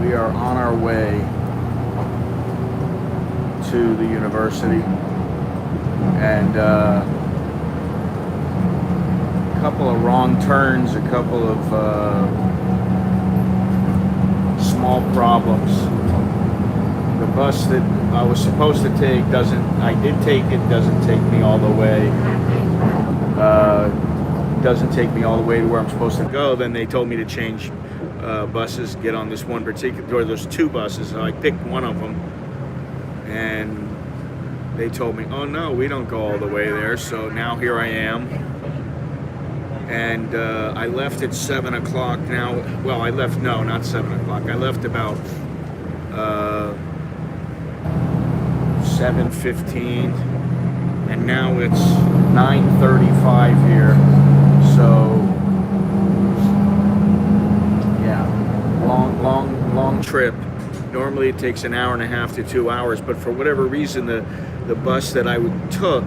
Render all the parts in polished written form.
We are on our way to the university, and a couple of wrong turns, a couple of small problems. The bus that I was supposed to take doesn't take me all the way. Doesn't take me all the way to where I'm supposed to go. Then they told me to change buses, get on this one particular, there's two buses, so I picked one of them, and they told me, oh no, we don't go all the way there. So now here I am, and I left at 7 o'clock now. Well, I left, no, not 7 o'clock. I left about 7:15, and now it's 9:35 here. So yeah, long trip. Normally it takes an hour and a half to 2 hours, but for whatever reason, the bus that I took,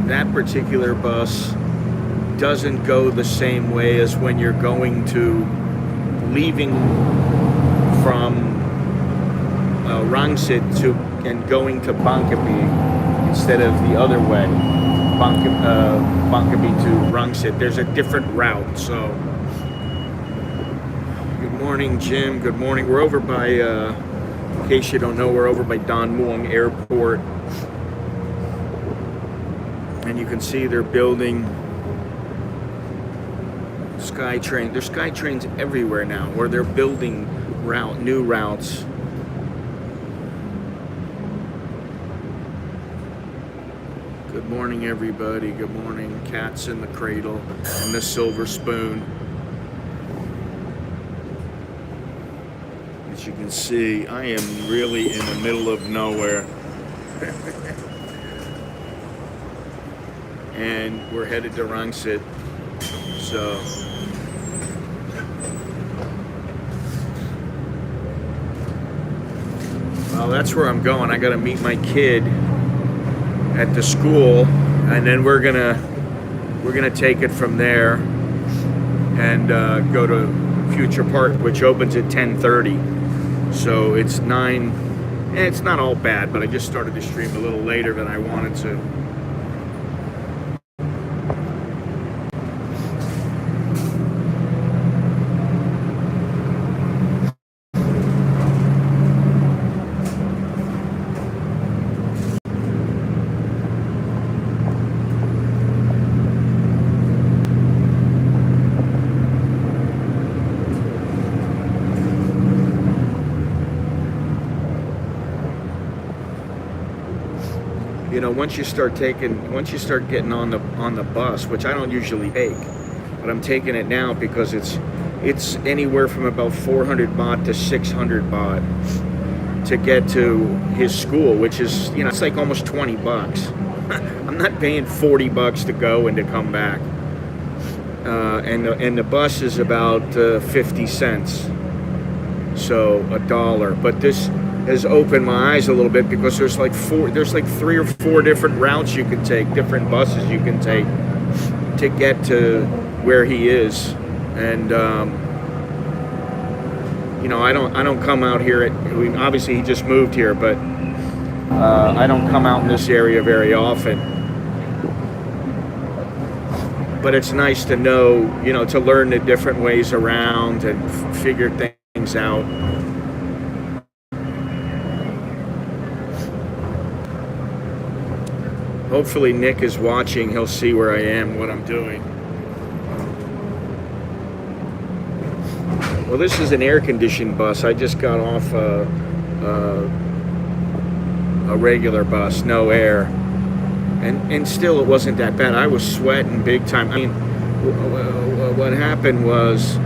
that particular bus doesn't go the same way as when you're leaving from Rangsit and going to Bangkok instead of the other way, Bangkok to Rangsit. There's a different route. So good morning, Jim. Good morning. We're over by, in case you don't know, we're over by Don Mueang Airport, and you can see they're building SkyTrain. There's SkyTrains everywhere now, or they're building new routes. Good morning, everybody. Good morning. Cats in the cradle and the silver spoon. As you can see, I am really in the middle of nowhere. And we're headed to Rangsit. So well, that's where I'm going. I gotta meet my kid at the school, and then we're gonna take it from there and go to Future Park, which opens at 10:30. So it's 9. It's not all bad, but I just started the stream a little later than I wanted to. You know, once you start getting on the bus, which I don't usually take, but I'm taking it now because it's anywhere from about 400 baht to 600 baht to get to his school, which is, you know, it's like almost 20 bucks. I'm not paying 40 bucks to go and to come back. And the bus is about 50 cents, so $1. But this has opened my eyes a little bit because there's like 3 or 4 different routes you can take, different buses you can take to get to where he is. And you know, I don't come out here obviously he just moved here, but I don't come out in this area very often. But it's nice to know, you know, to learn the different ways around and figure things out. Hopefully Nick is watching. He'll see where I am, what I'm doing. Well, this is an air-conditioned bus. I just got off a regular bus, no air. And still it wasn't that bad. I was sweating big time. I mean, what happened was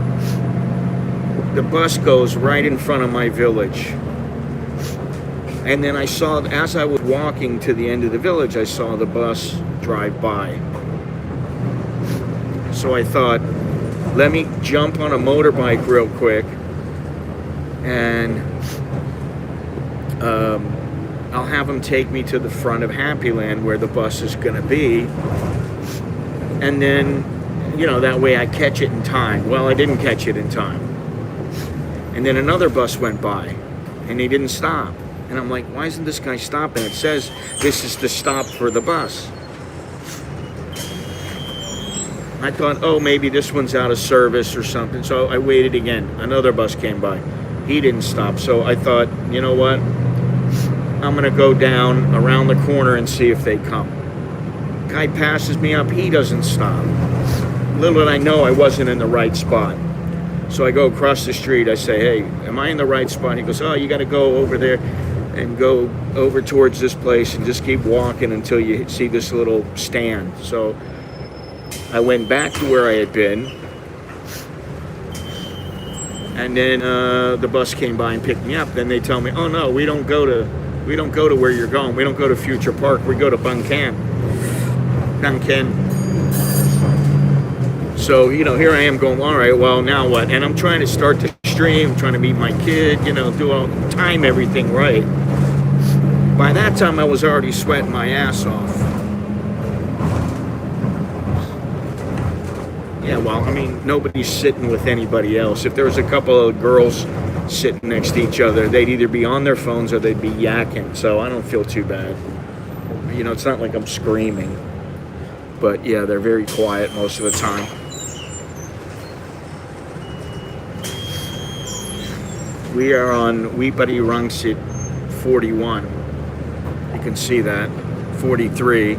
the bus goes right in front of my village. And then I saw, as I was walking to the end of the village, I saw the bus drive by. So I thought, let me jump on a motorbike real quick, and I'll have them take me to the front of Happy Land where the bus is going to be. And then you know, that way I catch it in time. Well, I didn't catch it in time. And then another bus went by, and he didn't stop. And I'm like, why isn't this guy stopping? It says this is the stop for the bus. I thought, oh, maybe this one's out of service or something. So I waited again. Another bus came by. He didn't stop. So I thought, you know what? I'm going to go down around the corner and see if they come. Guy passes me up. He doesn't stop. Little did I know I wasn't in the right spot. So I go across the street. I say, hey, am I in the right spot? He goes, oh, you got to go over there and go over towards this place and just keep walking until you see this little stand. So I went back to where I had been. And then the bus came by and picked me up. Then they tell me, oh, no, we don't go to where you're going. We don't go to Future Park. We go to Bangkok. So, you know, here I am going, all right, well, now what? And I'm trying to start the stream, trying to meet my kid, you know, time everything right. By that time, I was already sweating my ass off. Yeah, well, I mean, nobody's sitting with anybody else. If there was a couple of girls sitting next to each other, they'd either be on their phones or they'd be yakking. So I don't feel too bad. You know, it's not like I'm screaming. But yeah, they're very quiet most of the time. We are on Wipari Rangsit 41. You can see that. 43.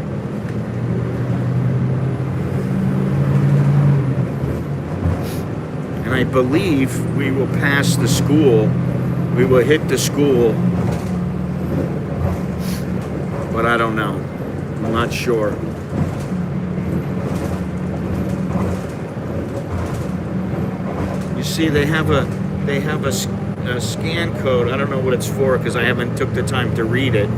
And I believe we will pass the school. We will hit the school. But I don't know. I'm not sure. You see, they have a scan code. I don't know what it's for because I haven't took the time to read it.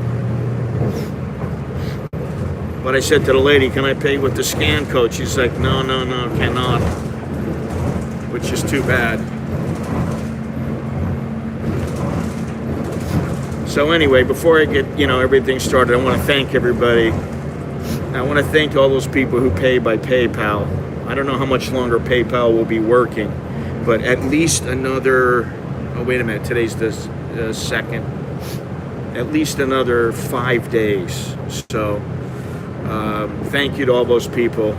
But I said to the lady, can I pay with the scan code? She's like, no, cannot. Which is too bad. So anyway, before I get, you know, everything started, I want to thank everybody. I want to thank all those people who pay by PayPal. I don't know how much longer PayPal will be working, but at least another, oh wait a minute, today's the 2nd. At least another 5 days. So thank you to all those people,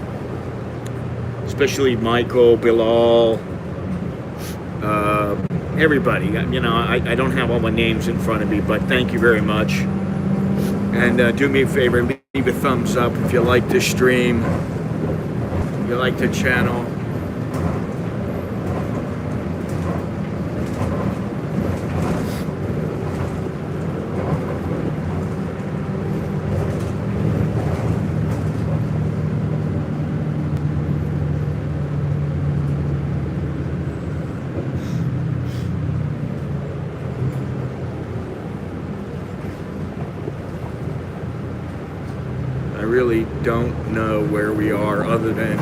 especially Michael, Bilal, everybody. You know, I don't have all my names in front of me, but thank you very much. And do me a favor, leave a thumbs up if you like the stream, if you like the channel. I really don't know where we are other than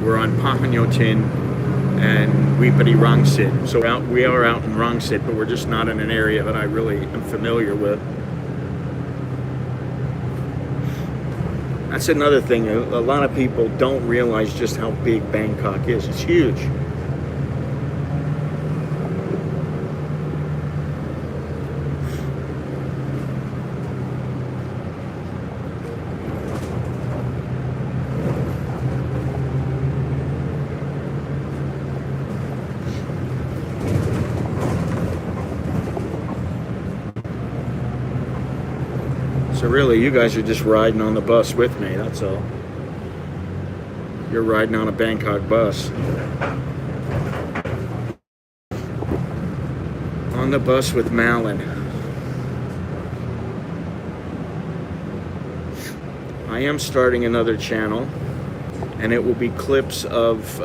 we're on Pahanyotin and Wipari Rangsit. So we are out in Rangsit, but we're just not in an area that I really am familiar with. That's another thing. A lot of people don't realize just how big Bangkok is. It's huge. So really, you guys are just riding on the bus with me, that's all. You're riding on a Bangkok bus. On the bus with Malin. I am starting another channel, and it will be clips of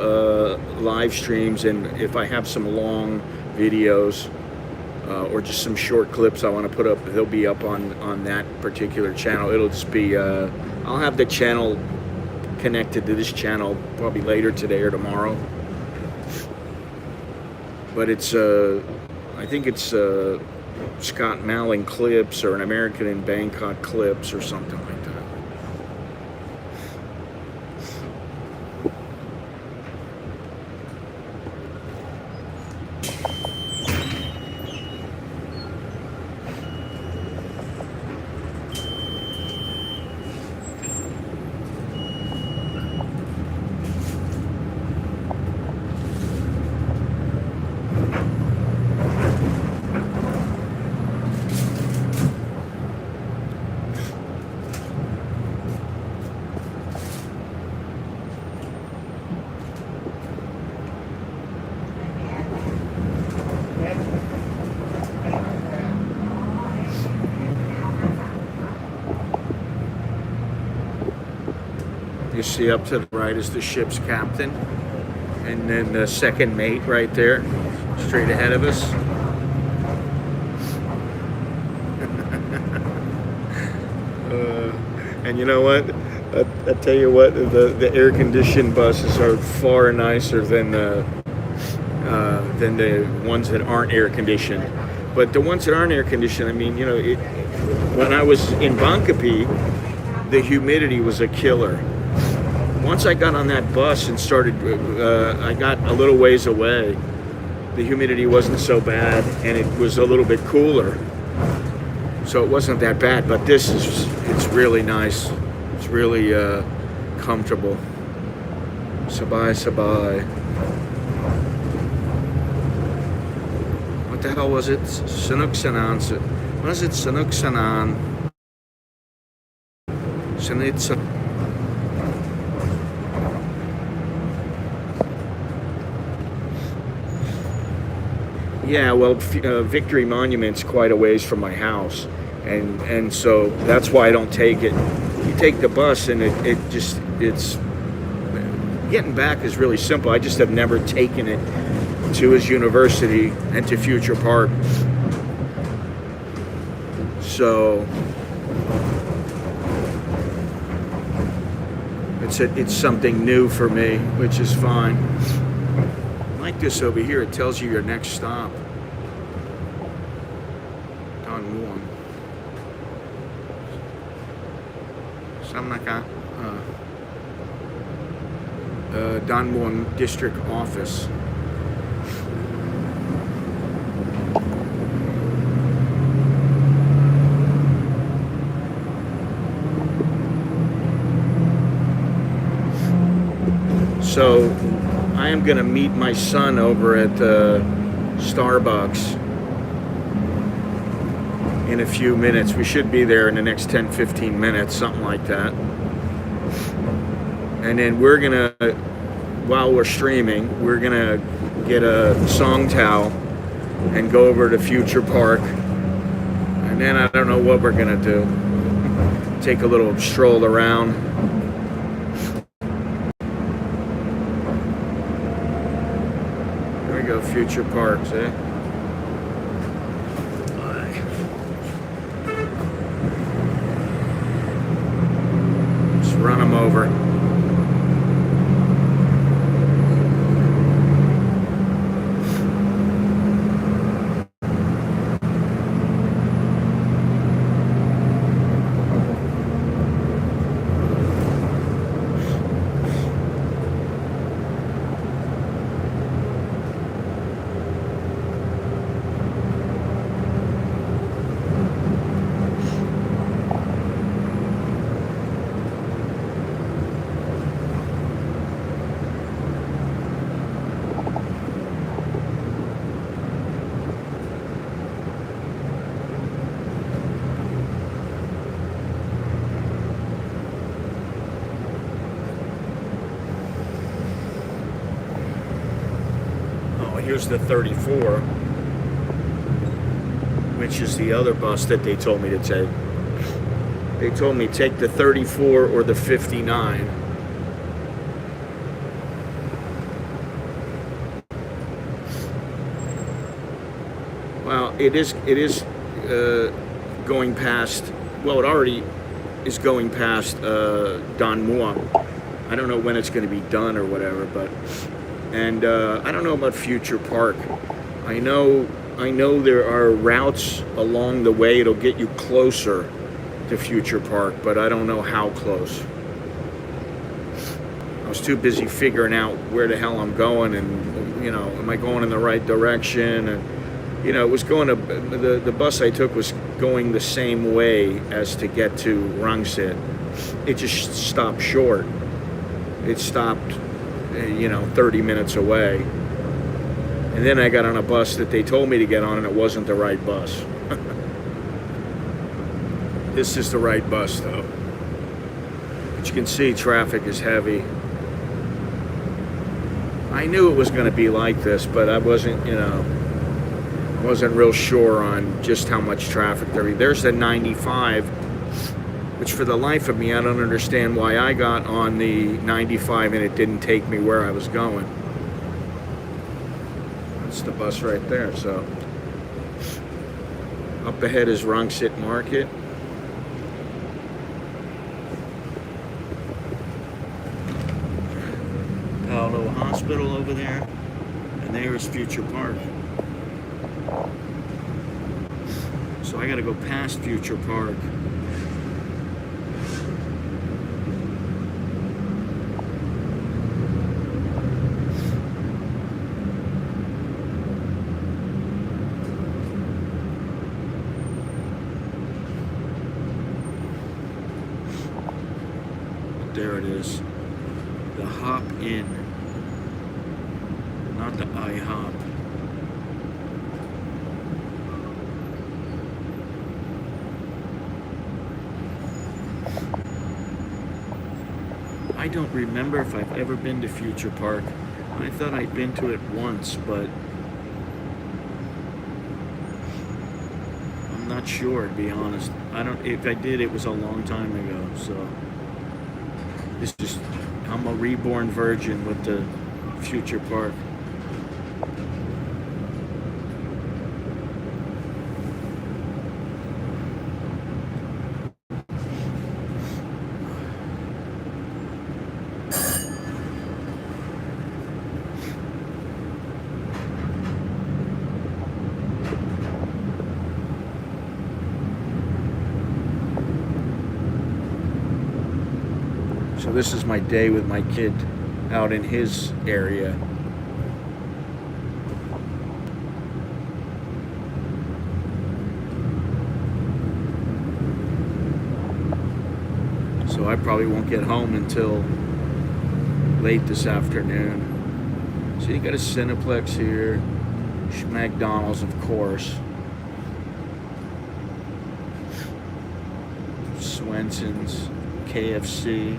live streams, and if I have some long videos, or just some short clips I want to put up, they'll be up on that particular channel. It'll just be, I'll have the channel connected to this channel probably later today or tomorrow. But it's, I think it's Scott Malin clips or an American in Bangkok clips or something like that. see up to the right is the ship's captain, and then the second mate right there, straight ahead of us. And you know what? I tell you what, the air-conditioned buses are far nicer than the ones that aren't air-conditioned. But the ones that aren't air-conditioned, I mean, you know, when I was in Bangkok, the humidity was a killer. Once I got on that bus and started, I got a little ways away, the humidity wasn't so bad, and it was a little bit cooler. So it wasn't that bad, but it's really nice. It's really comfortable. Sabai sabai. What the hell was it? Sanuk Sanan. What is it? Sanuk Sanan. Sanitsa. Yeah, well, Victory Monument's quite a ways from my house, and so that's why I don't take it. You take the bus, and it's getting back is really simple. I just have never taken it to his university and to Future Park, so it's something new for me, which is fine. Like this over here, it tells you your next stop. Don Muang. Samnaka. Don Muang District Office. So I am going to meet my son over at Starbucks in a few minutes. We should be there in the next 10-15 minutes, something like that. And then we're going to, while we're streaming, we're going to get a song towel and go over to Future Park. And then I don't know what we're going to do. Take a little stroll around. Future Parks, eh? Just run them over. Here's the 34, which is the other bus that they told me to take. They told me take the 34 or the 59. Well, it is going past, well, it already is going past Don Muang. I don't know when it's going to be done or whatever, but and I don't know about Future Park. I know there are routes along the way. It'll get you closer to Future Park, but I don't know how close. I was too busy figuring out where the hell I'm going, and you know, am I going in the right direction? And you know, it was going to the bus I took was going the same way as to get to Rangsit. It just stopped short. It stopped, you know, 30 minutes away. And then I got on a bus that they told me to get on, and it wasn't the right bus. This is the right bus, though. But you can see traffic is heavy. I knew it was going to be like this, but I wasn't, you know, wasn't real sure on just how much traffic there is. There's the 95. which for the life of me, I don't understand why I got on the 95 and it didn't take me where I was going. That's the bus right there. So up ahead is Rangsit Market. Paolo Hospital over there. And there is Future Park. So I gotta go past Future Park. There it is. The Hop Inn. Not the IHOP. I don't remember if I've ever been to Future Park. I thought I'd been to it once, but I'm not sure, to be honest. If I did, it was a long time ago, so this is, I'm a reborn virgin with the Future Park. So this is my day with my kid out in his area. So I probably won't get home until late this afternoon. So you got a Cineplex here, McDonald's, of course, Swenson's, KFC.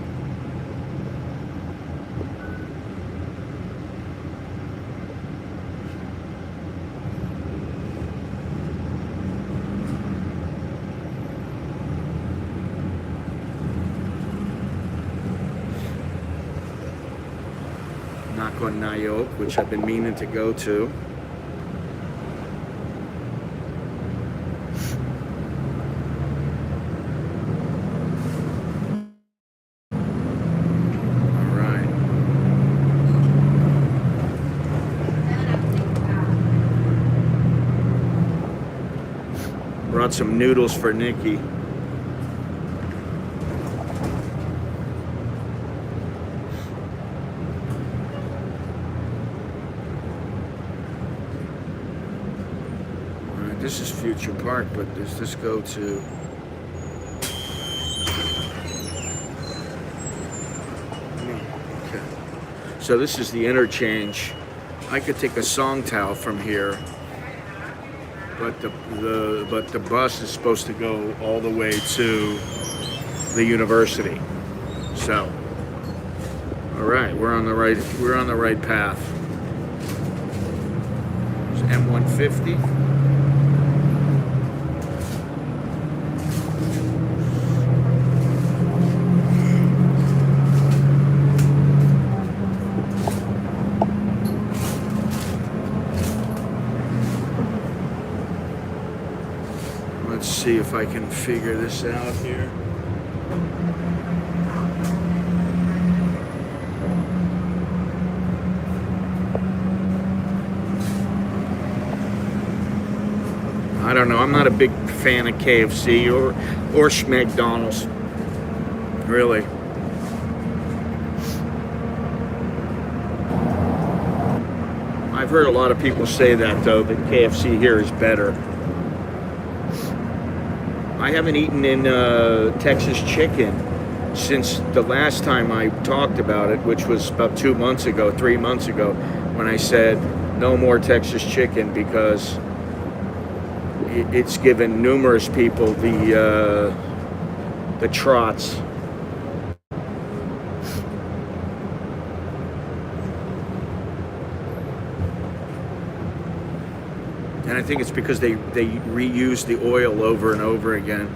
On Nayok, which I've been meaning to go to. All right. Brought some noodles for Nikki. This is Future Park, but does this go to... Okay. So this is the interchange. I could take a Songtao from here, but the bus is supposed to go all the way to the university. So, all right, we're on the right path. There's M150. Let's see if I can figure this out here. I don't know. I'm not a big fan of KFC or McDonald's. Really. I've heard a lot of people say that, though, that KFC here is better. I haven't eaten in Texas chicken since the last time I talked about it, which was about 3 months ago, when I said no more Texas chicken because it's given numerous people the trots. And I think it's because they reuse the oil over and over again.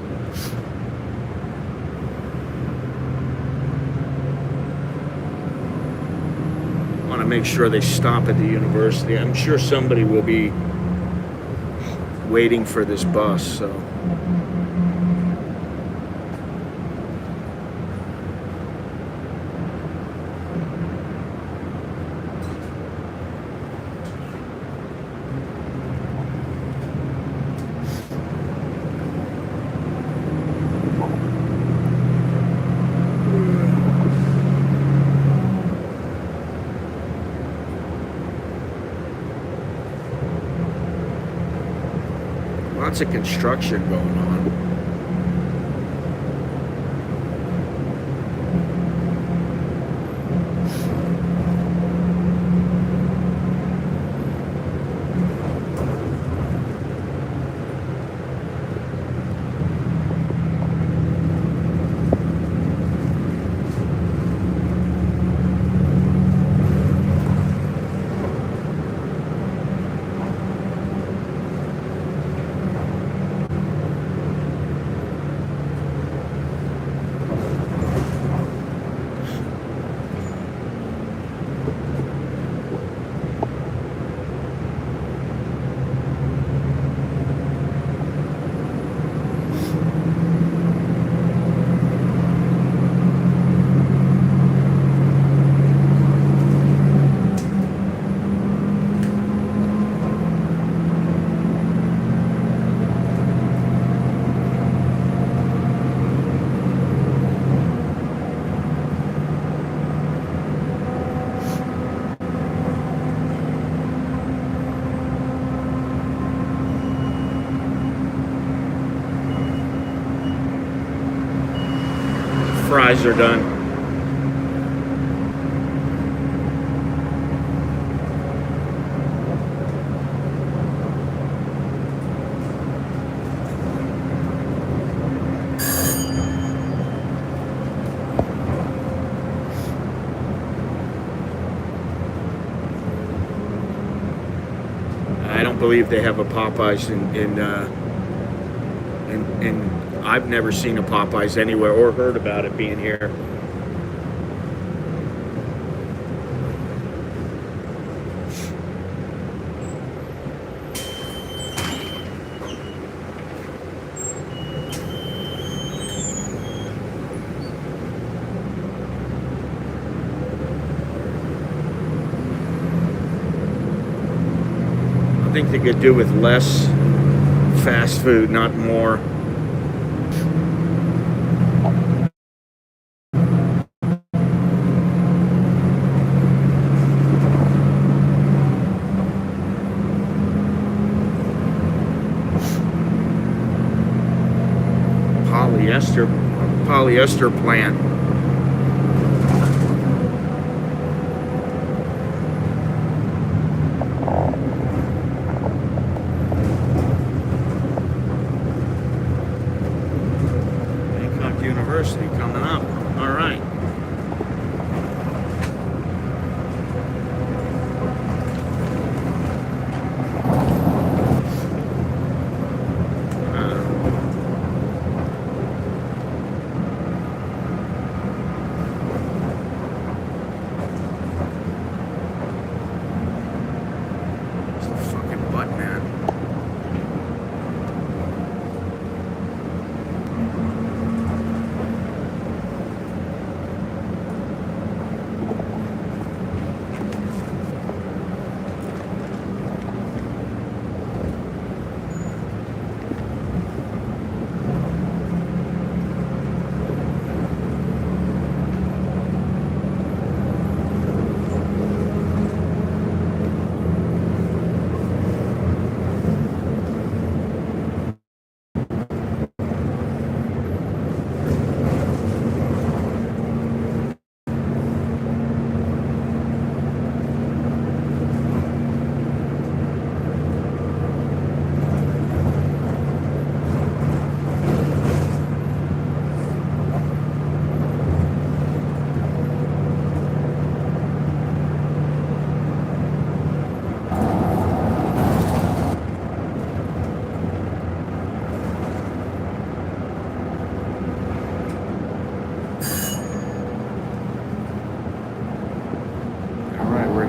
want to make sure they stop at the university. I'm sure somebody will be waiting for this bus, so. Lots of construction going on. Fries are done. I don't believe they have a Popeyes in I've never seen a Popeyes anywhere or heard about it being here. I think they could do with less fast food, not more. Polyester plant. Bangkok University coming up. All right.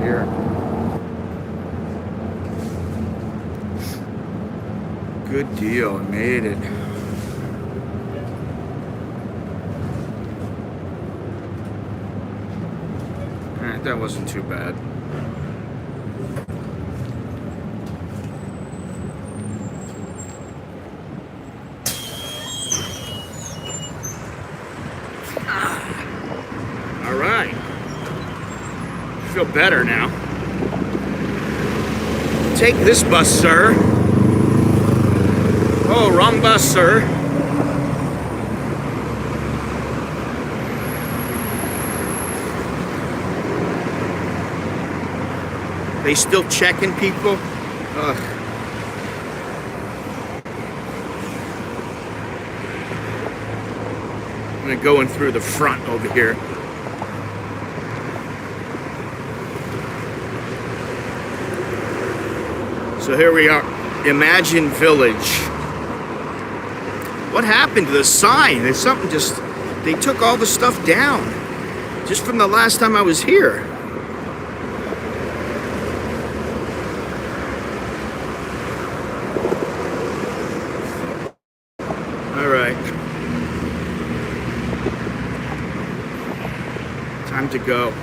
here. Good deal, I made it. Alright, that wasn't too bad. Alright. Feel better now. Take this bus, sir. Oh, wrong bus, sir. They still checking people? Ugh. I'm gonna go in through the front over here. So here we are, Imagine Village. What happened to the sign? There's something just, they took all the stuff down just from the last time I was here. All right. Time to go.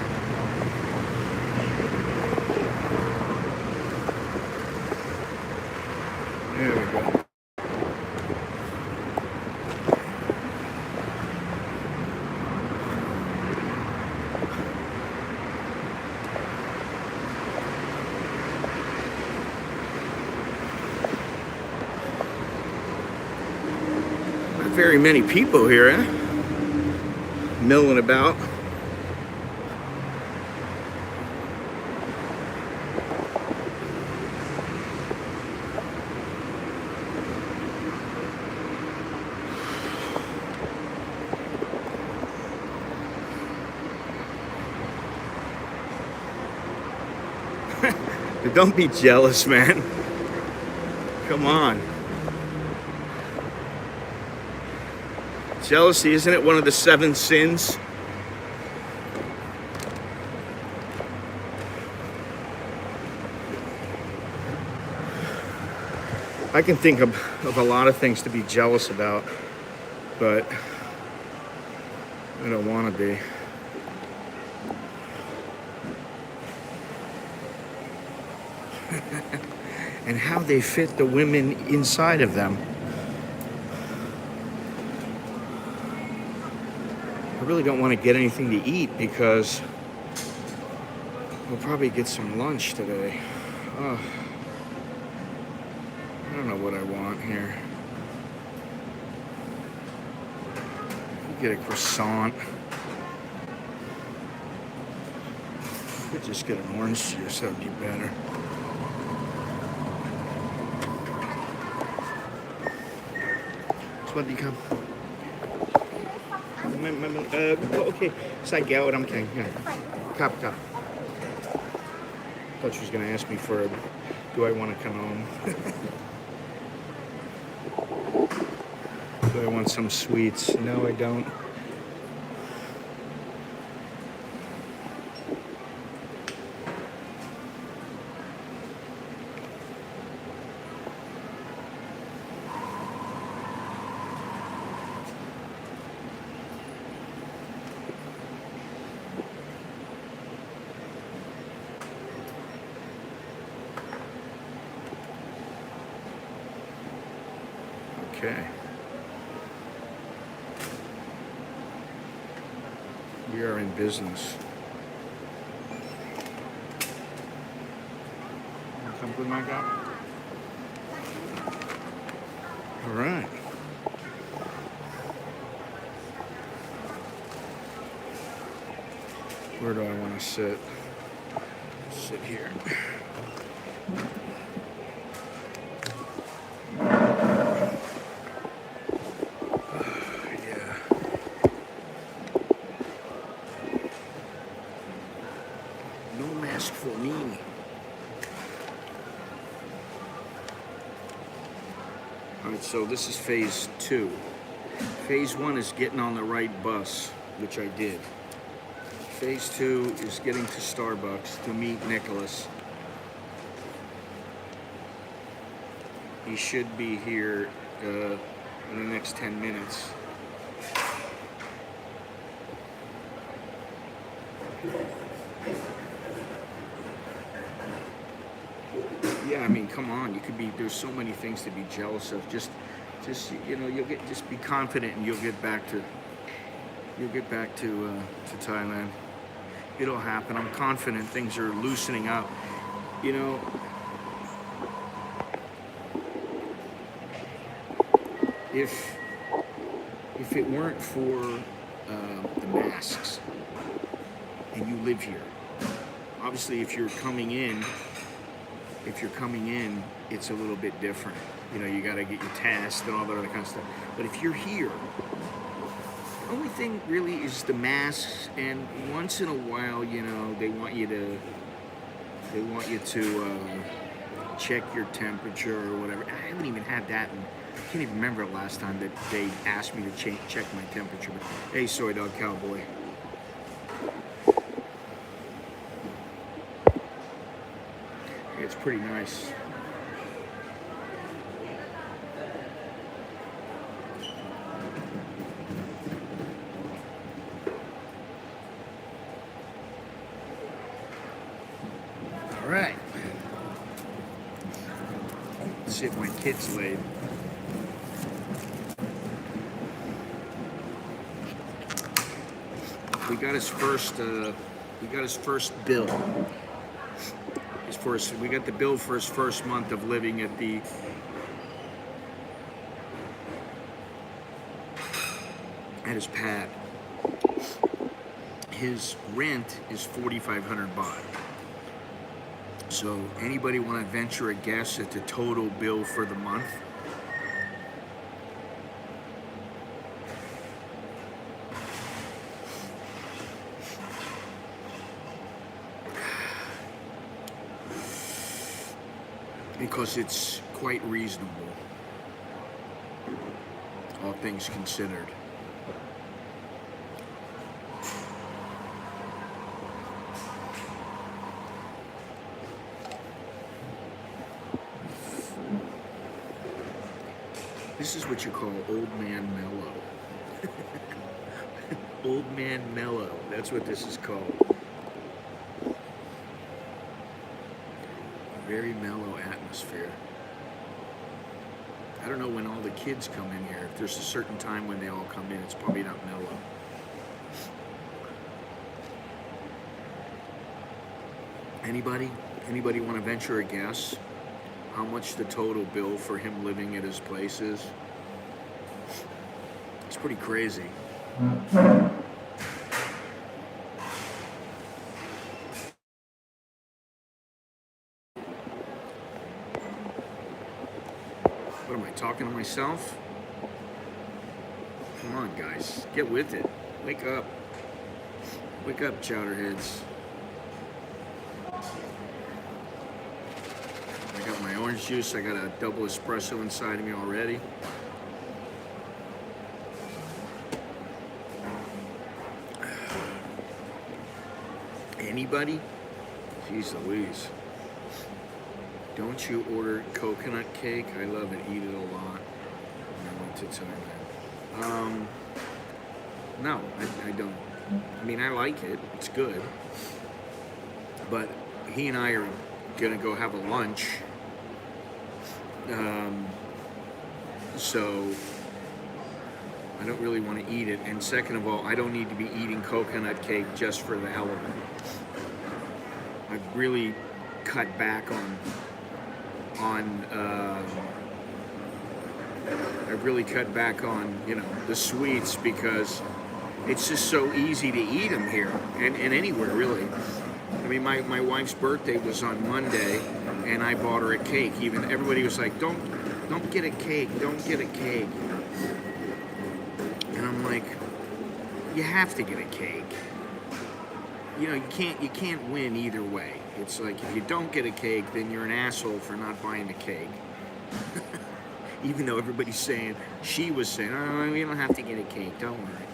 There we go. Not very many people here, eh? Milling about. Don't be jealous, man. Come on. Jealousy, isn't it one of the 7 sins? I can think of a lot of things to be jealous about, but I don't want to be. And how they fit the women inside of them. I really don't want to get anything to eat because we'll probably get some lunch today. Oh, I don't know what I want here. Get a croissant. Could just get an orange juice, that would be better. Swadika. Okay, side gal, what I'm saying. Cop. Thought she was gonna ask me for, do I want to come home? Do I want some sweets? No, I don't. Okay. We are in business. Come with my guy. All right. Where do I want to sit? Sit here. For me. Alright, so this is phase 2. Phase 1 is getting on the right bus, which I did. Phase 2 is getting to Starbucks to meet Nicholas. He should be here in the next 10 minutes. Yeah, I mean, come on. There's so many things to be jealous of. Just you know, just be confident, and you'll get back to Thailand. It'll happen. I'm confident things are loosening up. You know, if it weren't for the masks and you live here, obviously if you're coming in, it's a little bit different. You know, you got to get your test and all that other kind of stuff. But if you're here, the only thing really is the masks, and once in a while, you know, they want you to check your temperature or whatever. I haven't even had that, and I can't even remember the last time that they asked me to check my temperature. But hey, Soy Dog Cowboy. It's pretty nice. All right. Let's see if my kid's laid. We got his first bill. We got the bill for his first month of living at his pad. His rent is 4,500 baht. So anybody want to venture a guess at the total bill for the month? Because it's quite reasonable, all things considered. This is what you call old man mellow. Old man mellow, that's what this is called. Very mellow atmosphere. I don't know when all the kids come in here. If there's a certain time when they all come in, it's probably not mellow. Anybody want to venture a guess how much the total bill for him living at his place is? It's pretty crazy. What am I talking to myself? Come on, guys, get with it. Wake up. Wake up, chowderheads. I got my orange juice. I got a double espresso inside of me already. Anybody? Jeez Louise. Don't you order coconut cake? I love it. Eat it a lot when I went to Thailand. No, I don't. I mean, I like it. It's good. But he and I are going to go have a lunch. So I don't really want to eat it. And second of all, I don't need to be eating coconut cake just for the hell of it. I've really cut back on you know, the sweets, because it's just so easy to eat them here and anywhere really. I mean, my wife's birthday was on Monday, and I bought her a cake. Even everybody was like, don't get a cake, don't get a cake. And I'm like, you have to get a cake. You know, you can't win either way. It's like, if you don't get a cake, then you're an asshole for not buying the cake. Even though everybody's saying, she was saying, oh, we don't have to get a cake, don't worry.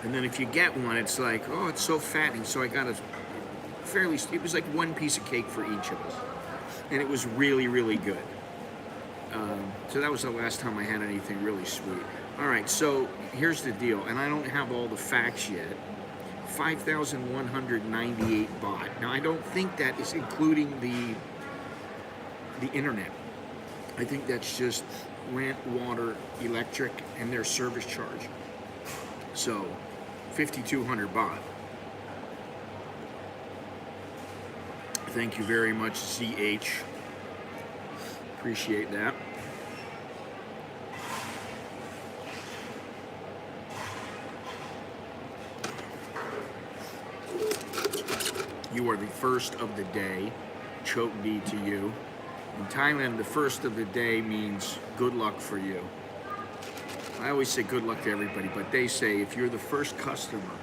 And then if you get one, it's like, oh, it's so fattening. So I got it was like one piece of cake for each of us. And it was really, really good. So that was the last time I had anything really sweet. All right, so here's the deal, and I don't have all the facts yet. 5,198 baht. Now I don't think that is including the internet. I think that's just rent, water, electric, and their service charge. So 5,200 baht. Thank you very much, CH. Appreciate that. You are the first of the day. Choke D to you. In Thailand, the first of the day means good luck for you. I always say good luck to everybody, but they say if you're the first customer,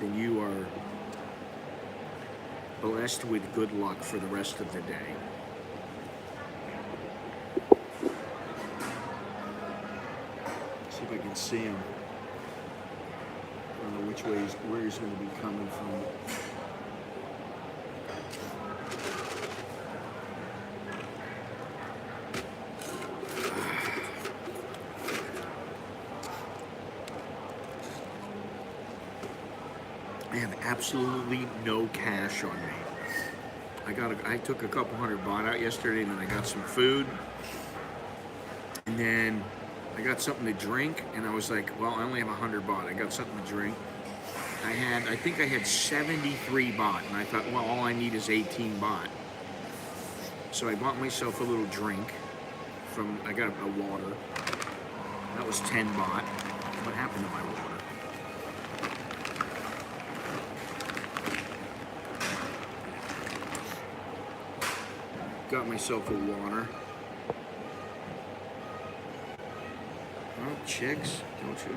then you are blessed with good luck for the rest of the day. See if I can see him. I don't know which way where he's going to be coming from. I have absolutely no cash on me. I took a couple hundred baht out yesterday, and then I got some food, and then I got something to drink, and I was like, well, I only have 100 baht. I got something to drink. I think I had 73 baht, and I thought, well, all I need is 18 baht. So I bought myself a little drink I got a water. That was 10 baht. What happened to my water? Got myself a water. Oh, chicks, don't you?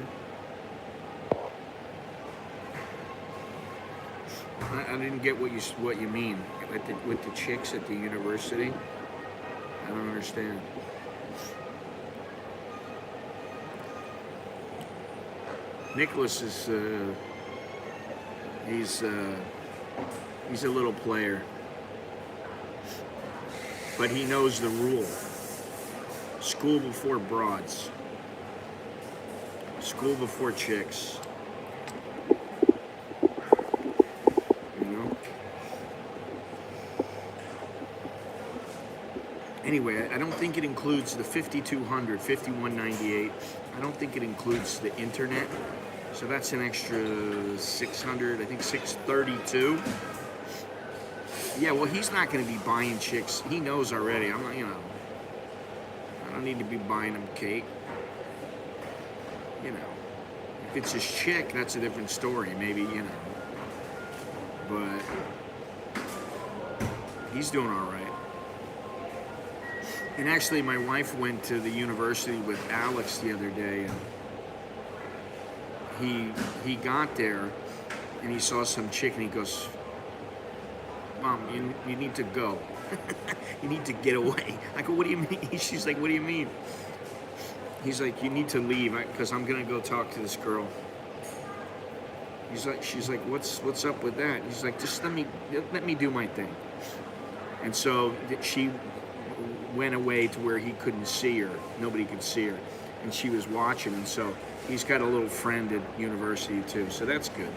I didn't get what you mean with the chicks at the university. I don't understand. Nicholas is he's a little player. But he knows the rule. School before broads. School before chicks. You know? Anyway, I don't think it includes the 5,200, 5,198. I don't think it includes the internet. So that's an extra 600, I think 632. Yeah, well, he's not going to be buying chicks. He knows already. I'm not, I don't need to be buying him cake. If it's his chick, that's a different story. Maybe, But he's doing all right. And actually, my wife went to the university with Alex the other day, and he got there, and he saw some chick, and he goes, Mom, you need to go. You need to get away. I go, what do you mean? She's like, what do you mean? He's like, you need to leave because I'm gonna go talk to this girl. She's like, what's up with that? He's like, just let me do my thing. And so she went away to where he couldn't see her. Nobody could see her, and she was watching. And so he's got a little friend at university too. So that's good.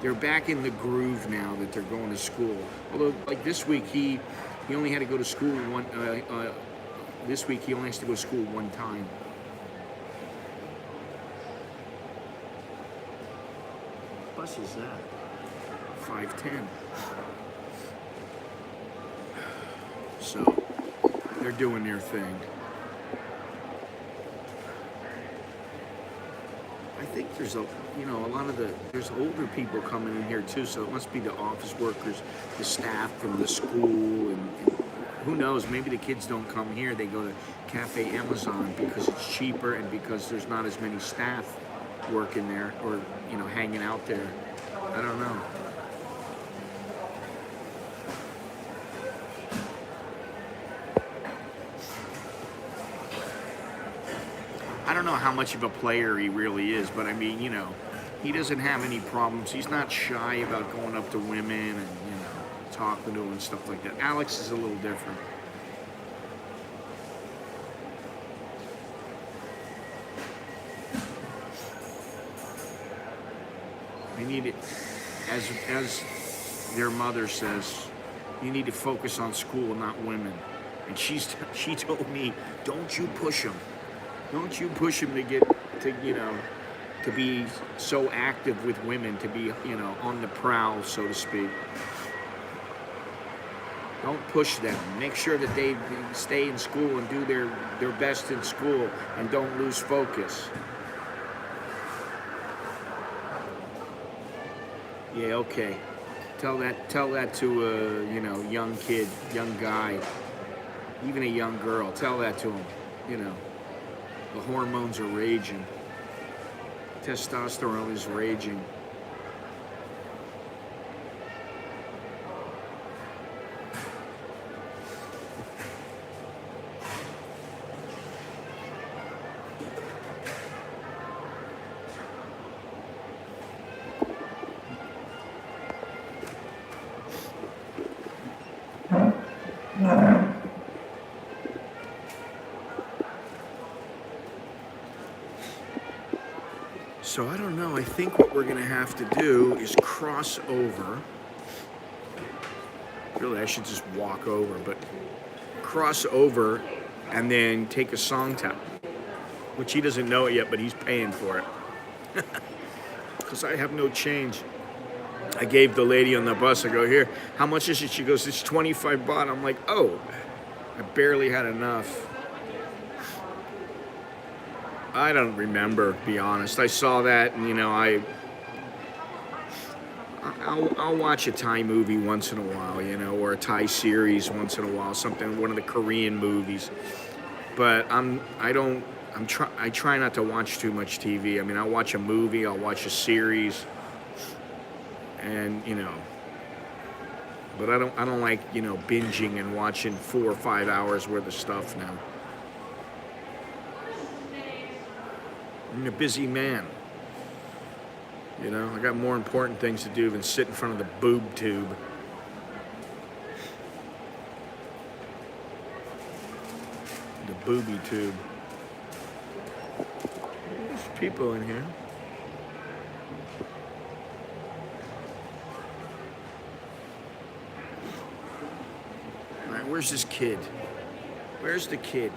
They're back in the groove now that they're going to school. Although, like this week, he only had to go to school this week he only has to go to school one time. What bus is that? 510. So they're doing their thing. I think there's a lot of there's older people coming in here too, so it must be the office workers, the staff from the school, and who knows, maybe the kids don't come here, they go to Cafe Amazon because it's cheaper and because there's not as many staff working there or, hanging out there. I don't know. I don't know how much of a player he really is, but I mean, he doesn't have any problems. He's not shy about going up to women and, talking to them and stuff like that. Alex is a little different. I need it, as their mother says, you need to focus on school, not women. And she told me, don't you push him. Don't you push him to be so active with women, to be, on the prowl, so to speak. Don't push them. Make sure that they stay in school and do their best in school and don't lose focus. Yeah, okay. Tell that to a young kid, young guy, even a young girl. Tell that to him. The hormones are raging. Testosterone is raging. So I don't know, I think what we're gonna have to do is cross over. Really, I should just walk over, but cross over and then take a song tap, which he doesn't know it yet, but he's paying for it. Because I have no change. I gave the lady on the bus, I go, here, how much is it? She goes, it's 25 baht. I'm like, oh, I barely had enough. I don't remember, to be honest. I saw that, and I'll watch a Thai movie once in a while, or a Thai series once in a while, one of the Korean movies. But I try not to watch too much TV. I mean, I'll watch a movie, I'll watch a series, and but I don't like binging and watching 4 or 5 hours worth of stuff now. I'm a busy man. I got more important things to do than sit in front of the boob tube. The booby tube. There's people in here. All right, where's this kid? Where's the kid?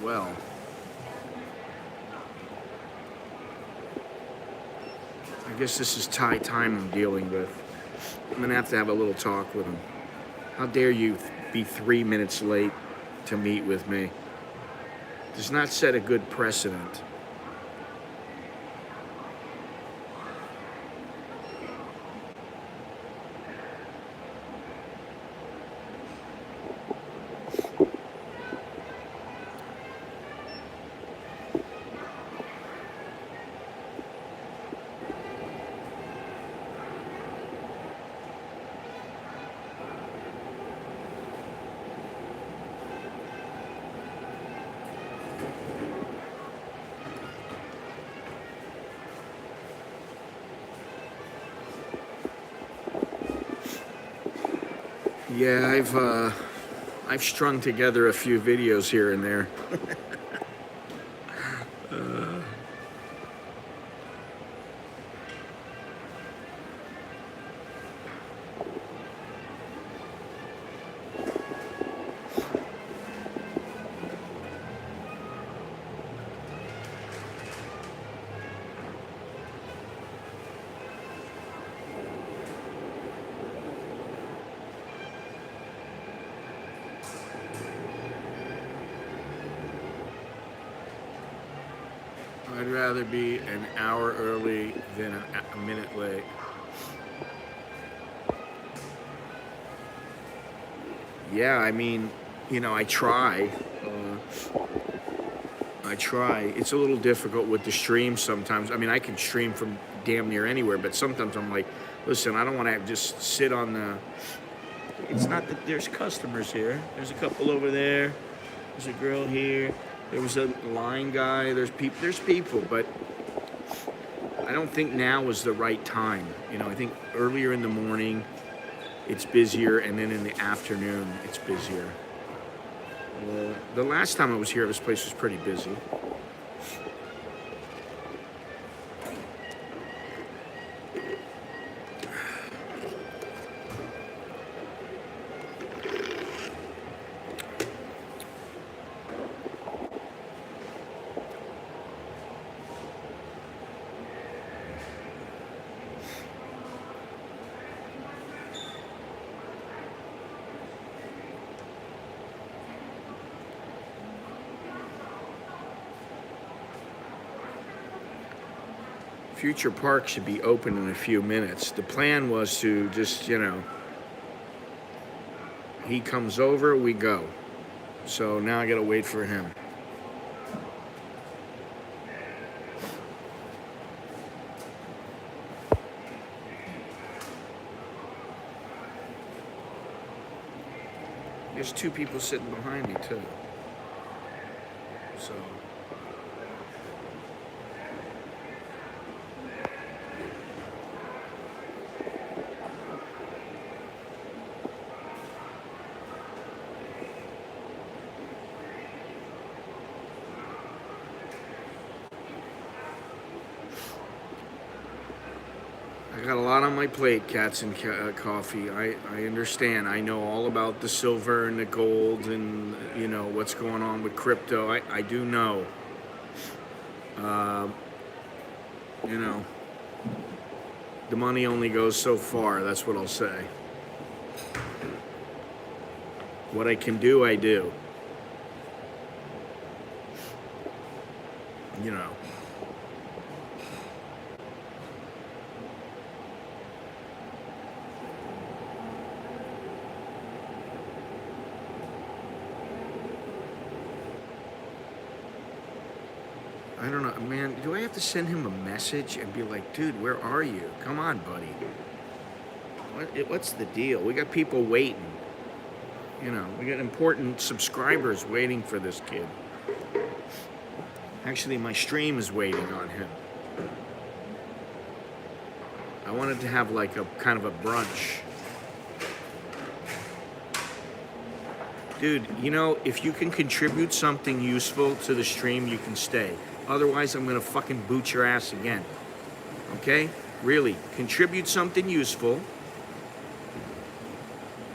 Well, I guess this is Thai time I'm dealing with. I'm gonna have to have a little talk with him. How dare you be 3 minutes late to meet with me? Does not set a good precedent. Yeah, I've strung together a few videos here and there. I'd rather be an hour early than a minute late. Yeah, I mean, you know, I try. I try. It's a little difficult with the stream sometimes. I mean, I can stream from damn near anywhere, but sometimes I'm like, listen, I don't want to just sit on the. It's not that there's customers here. There's a couple over there. There's a girl here. There was a line guy. There's people. There's people, but I don't think now is the right time. You know, I think earlier in the morning, it's busier, and then in the afternoon, it's busier. The last time I was here, this place was pretty busy. Future Park should be open in a few minutes. The plan was to just, you know, he comes over, we go. So now I gotta wait for him. There's two people sitting behind me too. So. I got a lot on my plate, Cats and Coffee. I understand. I know all about the silver and the gold and, you know, what's going on with crypto. I do know. You know, the money only goes so far. That's what I'll say. What I can do, I do. You know. I don't know, man, do I have to send him a message and be like, dude, where are you? Come on, buddy. What's the deal? We got people waiting. You know, we got important subscribers waiting for this kid. Actually, my stream is waiting on him. I wanted to have like a kind of a brunch. Dude, you know, if you can contribute something useful to the stream, you can stay. Otherwise, I'm gonna fucking boot your ass again. Okay? Really, contribute something useful.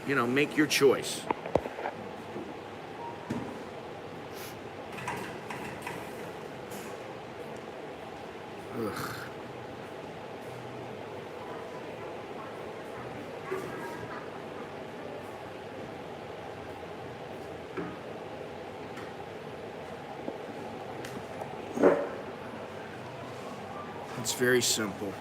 You know, make your choice. Ugh. It's very simple.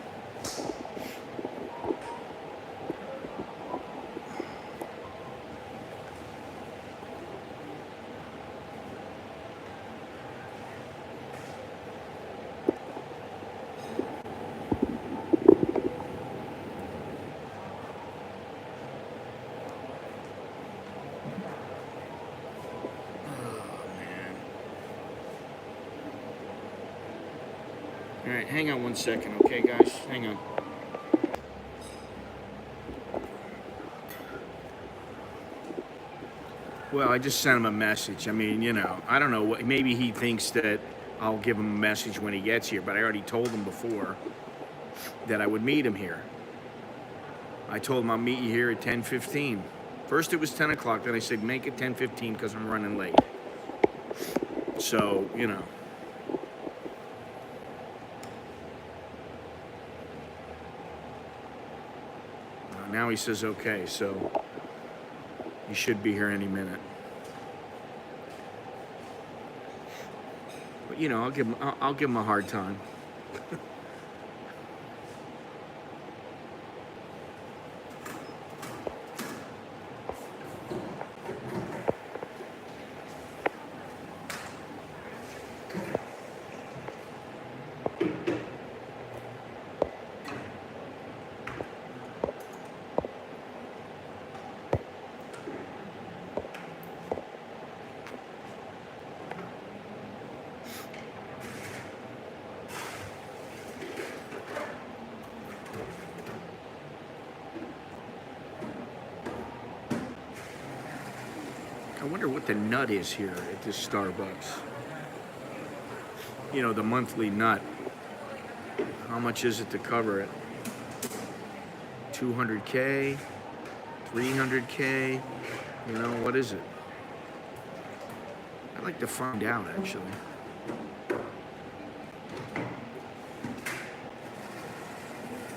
All right, hang on one second, okay, guys? Hang on. Well, I just sent him a message. I mean, you know, I don't know what. Maybe he thinks that I'll give him a message when he gets here, but I already told him before that I would meet him here. I told him I'll meet you here at 10:15. First it was 10 o'clock, then I said make it 10:15 because I'm running late. So, you know. Now he says okay, so he should be here any minute. But you know, I'll give him a hard time. I wonder what the nut is here at this Starbucks. You know, the monthly nut. How much is it to cover it? 200K? 300K? You know, what is it? I'd like to find out, actually.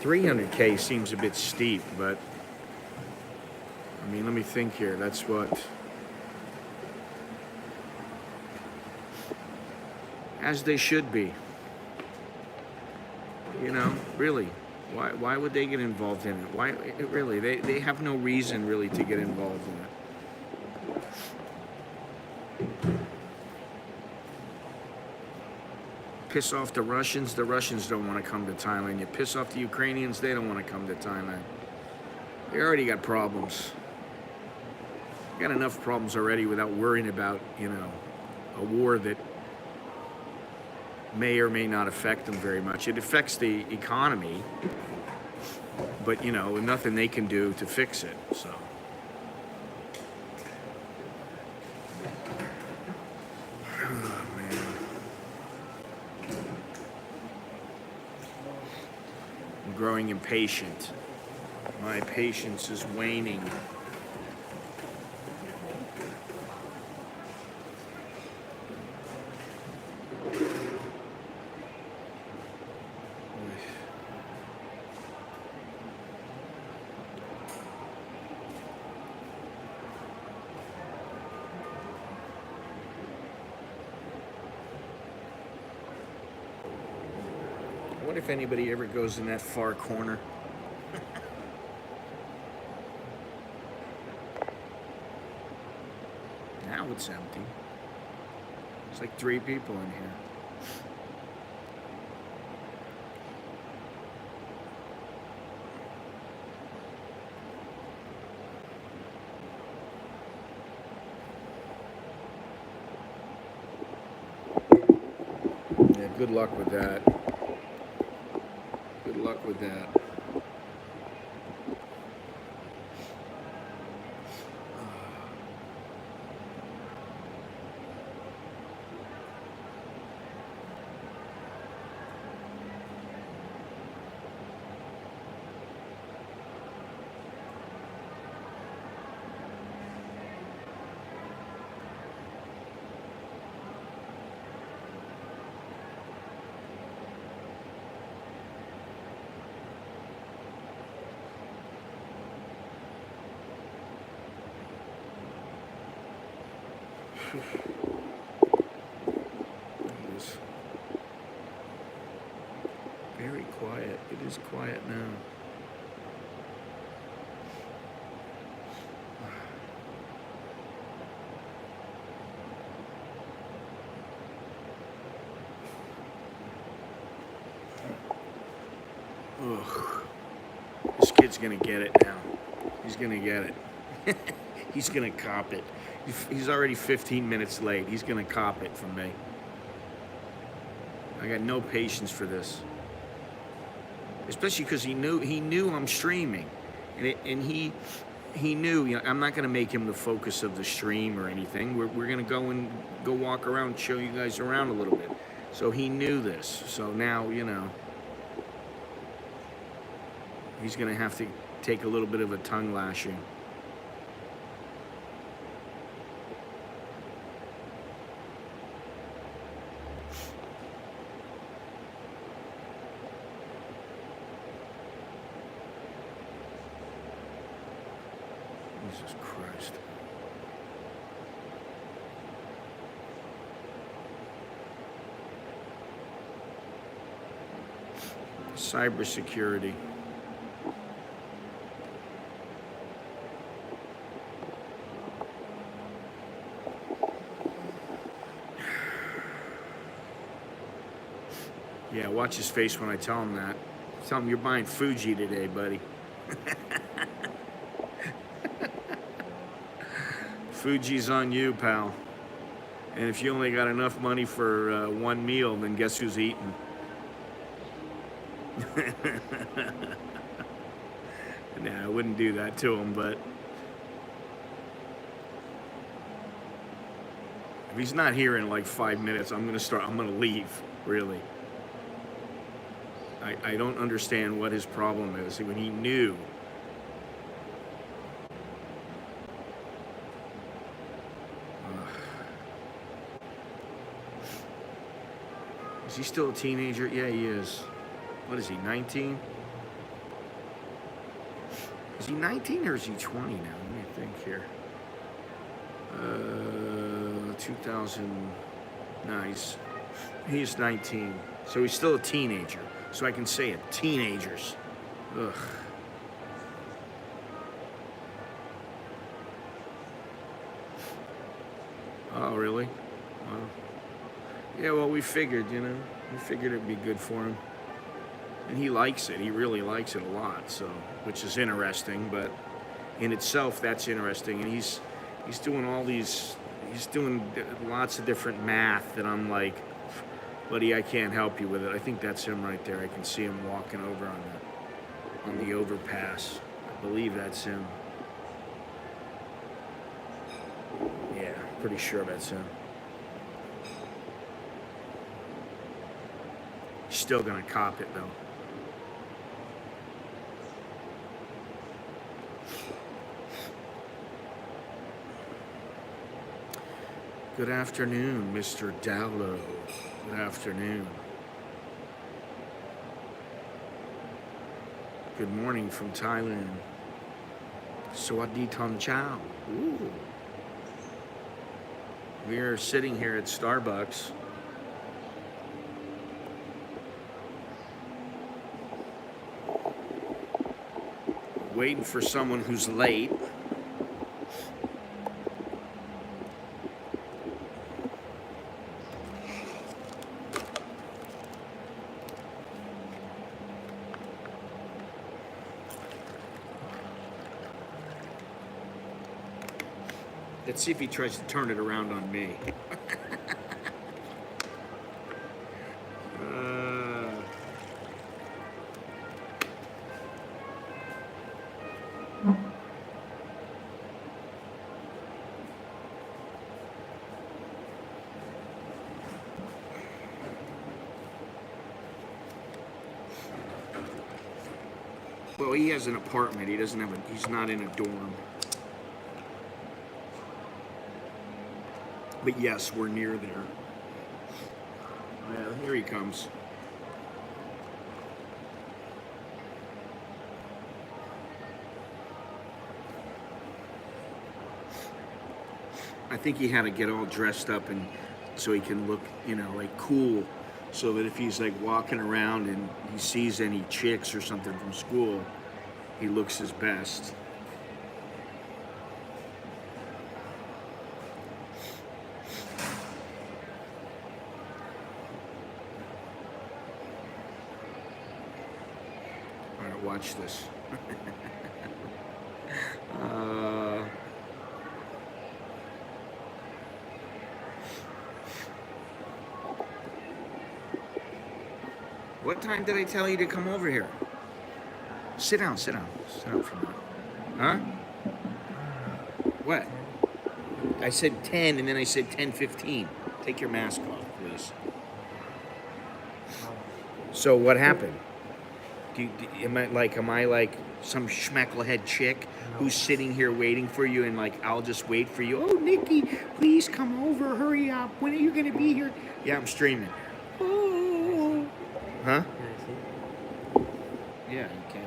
$300K seems a bit steep, but I mean, let me think here. That's what... As they should be. You know, really. Why would they get involved in it? Why, really, they have no reason really to get involved in it. Piss off the Russians don't want to come to Thailand. You piss off the Ukrainians, they don't want to come to Thailand. They already got problems. They got enough problems already without worrying about, you know, a war that may or may not affect them very much. It affects the economy, but, you know, nothing they can do to fix it, so. Oh, man. I'm growing impatient. My patience is waning. I wonder if anybody ever goes in that far corner. Now it's empty. It's like 3 people in here. Yeah, good luck with that. Good luck with that. It is very quiet. It is quiet now. Ugh. This kid's gonna get it now. He's gonna get it. He's gonna cop it. He's already 15 minutes late. He's gonna cop it from me. I got no patience for this. Especially because he knew I'm streaming, and he knew, you know, I'm not going to make him the focus of the stream or anything. We're going to go walk around, show you guys around a little bit. So he knew this. So now, you know, he's going to have to take a little bit of a tongue lashing. Jesus Christ. Cybersecurity. Yeah, watch his face when I tell him that. Tell him you're buying Fuji today, buddy. Fuji's on you, pal. And if you only got enough money for one meal, then guess who's eating? Nah, I wouldn't do that to him, but if he's not here in like 5 minutes, I'm gonna leave, really. I don't understand what his problem is. When he knew. Is he still a teenager? Yeah, he is. What is he, 19? Is he 19 or is he 20 now? Let me think here. 2000. Nice. He's 19. So he's still a teenager. So I can say it. Teenagers. Ugh. Oh, really? Well, yeah, well, we figured, you know. We figured it'd be good for him. And he likes it. He really likes it a lot, so, which is interesting, but in itself, that's interesting. And he's doing all these, he's doing lots of different math that I'm like, buddy, I can't help you with it. I think that's him right there. I can see him walking over on the overpass. I believe that's him. Yeah, pretty sure that's him. Still gonna cop it though. Good afternoon, Mr. Dowlow. Good afternoon. Good morning from Thailand. Sawadee Ton Chow. Ooh. We are sitting here at Starbucks. Waiting for someone who's late. Let's see if he tries to turn it around on me. Well, he has an apartment. He doesn't have a, he's not in a dorm. But yes, we're near there. Well, here he comes. I think he had to get all dressed up and so he can look, you know, like cool. So that if he's like walking around and he sees any chicks or something from school, he looks his best. All right, watch this. What time did I tell you to come over here? Sit down, sit down. Sit down for a minute. Huh? What? I said 10 and then I said 10:15. Take your mask off, please. So what happened? Am I like some schmecklehead chick who's sitting here waiting for you and like I'll just wait for you? Oh, Nikki, please come over. Hurry up. When are you going to be here? Yeah, I'm streaming. Oh. Huh? Yeah, you can.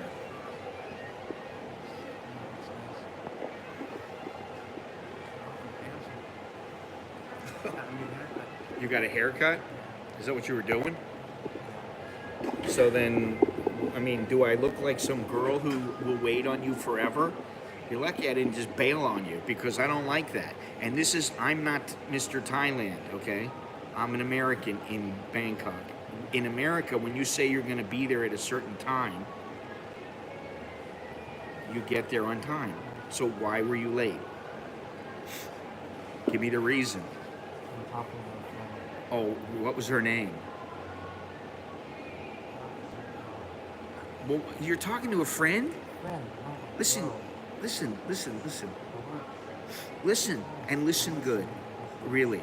You got a haircut? Is that what you were doing? So then, I mean, do I look like some girl who will wait on you forever? You're lucky I didn't just bail on you because I don't like that. And I'm not Mr. Thailand, okay? I'm an American in Bangkok. In America, when you say you're going to be there at a certain time, you get there on time. So why were you late? Give me the reason. Oh, what was her name? Well, you're talking to a friend? Listen, listen, listen, listen. Listen, and listen good. Really.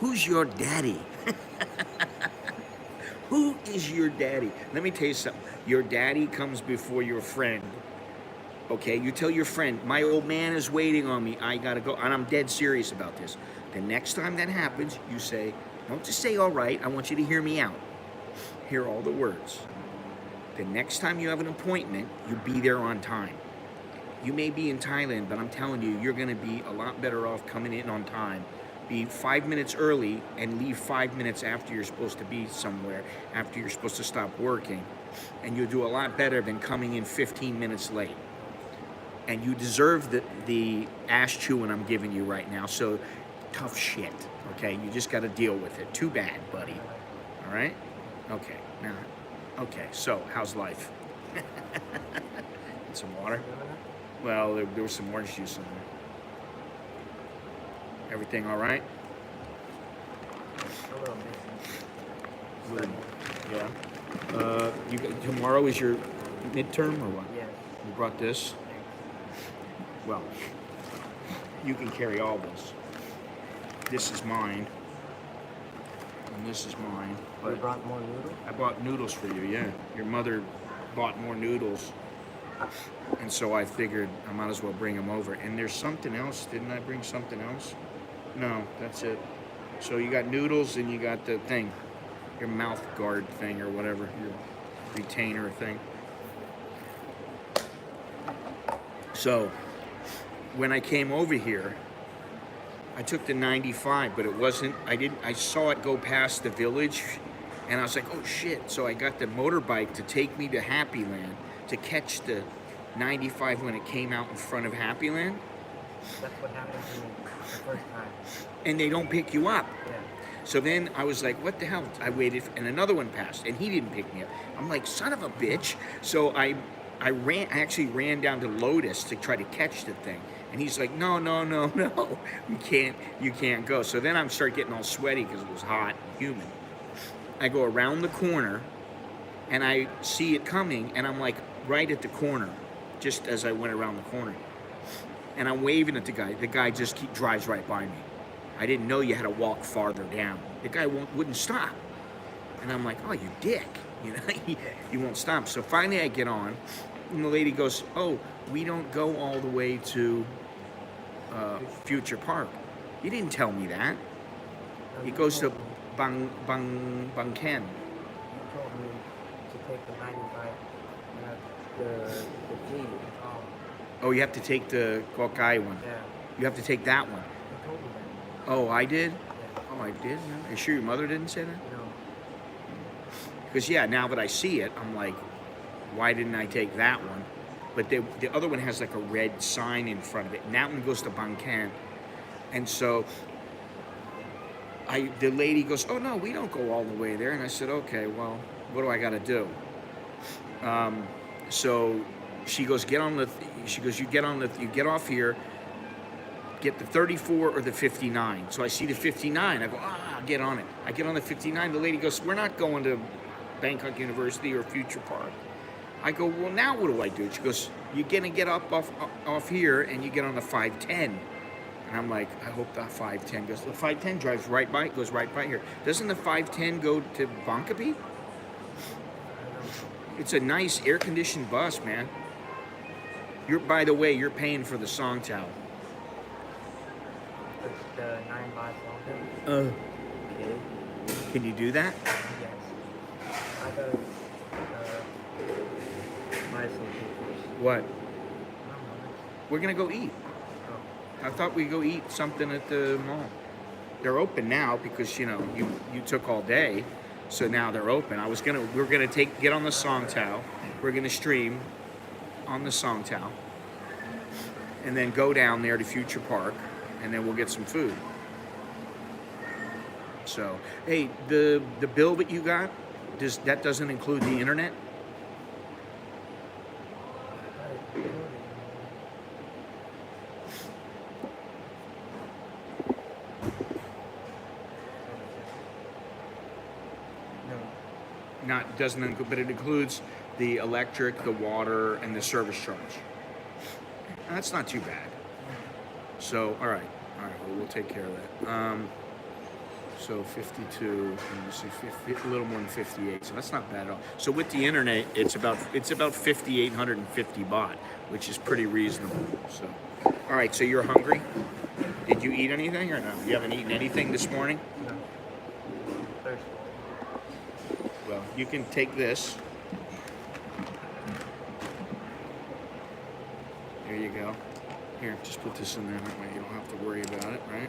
Who's your daddy? Who is your daddy? Let me tell you something. Your daddy comes before your friend. Okay, you tell your friend, my old man is waiting on me. I gotta go. And I'm dead serious about this. The next time that happens, you say, don't just say all right. I want you to hear me out. Hear all the words. The next time you have an appointment, you be there on time. You may be in Thailand, but I'm telling you, you're gonna be a lot better off coming in on time. Be 5 minutes early and leave 5 minutes after you're supposed to be somewhere, after you're supposed to stop working. And you'll do a lot better than coming in 15 minutes late. And you deserve the ass chewing I'm giving you right now. So tough shit, okay? You just got to deal with it. Too bad, buddy. All right? Okay. Now, okay. So how's life? Some water? Well, there was some orange juice in there. Everything all right? Yeah. Tomorrow is your midterm or what? Yeah. You brought this? Well, you can carry all this. This is mine. And this is mine. But you brought more noodles? I bought noodles for you, yeah. Your mother bought more noodles. And so I figured I might as well bring them over. And there's something else. Didn't I bring something else? No, that's it. So you got noodles and you got the thing. Your mouth guard thing or whatever. Your retainer thing. So when I came over here, I took the 95, but it wasn't, I saw it go past the village and I was like, oh shit. So I got the motorbike to take me to Happy Land to catch the 95 when it came out in front of Happy Land. That's what happened to me the first time. And they don't pick you up. Yeah. So then I was like, what the hell? I waited and another one passed and he didn't pick me up. I'm like, son of a bitch. So I actually ran down to Lotus to try to catch the thing. And he's like, no, you can't go. So then I start getting all sweaty because it was hot and humid. I go around the corner and I see it coming and I'm like right at the corner, just as I went around the corner. And I'm waving at the guy. The guy just drives right by me. I didn't know you had to walk farther down. The guy wouldn't stop. And I'm like, oh, you dick. You know, he won't stop. So finally I get on and the lady goes, oh, we don't go all the way to Future Park. You didn't tell me that. It goes to Bangkok. You told me to take the 95, the G. Oh, you have to take the Gokai one. Yeah. You have to take that one. You told me that. Oh, I did? Yeah. Oh, I did? No. Are you sure your mother didn't say that? No. Because, yeah, now that I see it, I'm like, why didn't I take that one? But the other one has like a red sign in front of it. And that one goes to Bangkok. And so the lady goes, oh, no, we don't go all the way there. And I said, okay, well, what do I got to do? So she goes, you get off here, get the 34 or the 59. So I see the 59. I go, get on it. I get on the 59. The lady goes, we're not going to Bangkok University or Future Park. I go, well, now what do I do? She goes, you're gonna get up off here and you get on the 510. And I'm like, I hope that 510 goes. The 510 drives right by, goes right by here. Doesn't the 510 go to Bangkok? It's a nice air-conditioned bus, man. By the way, you're paying for the Songtao. The 9 baht song. Okay. Can you do that? Yes. I gotta buy something first. What? I don't know. We're gonna go eat. Oh. I thought we'd go eat something at the mall. They're open now because you took all day, so now they're open. We're gonna get on the Songtao. We're gonna stream on the Songtao, and then go down there to Future Park, and then we'll get some food. So, hey, the bill that you got, doesn't include the internet? Doesn't include, but it includes the electric, the water, and the service charge. That's not too bad. So, all right, well, we'll take care of that. So 52, and you see 50, a little more than 58. So that's not bad at all. So with the internet, it's about 5,850 baht, which is pretty reasonable. So, all right. So you're hungry? Did you eat anything or no? You haven't eaten anything this morning? No. Thirsty. Well, you can take this. There you go. Here, just put this in there. That way you don't have to worry about it, right?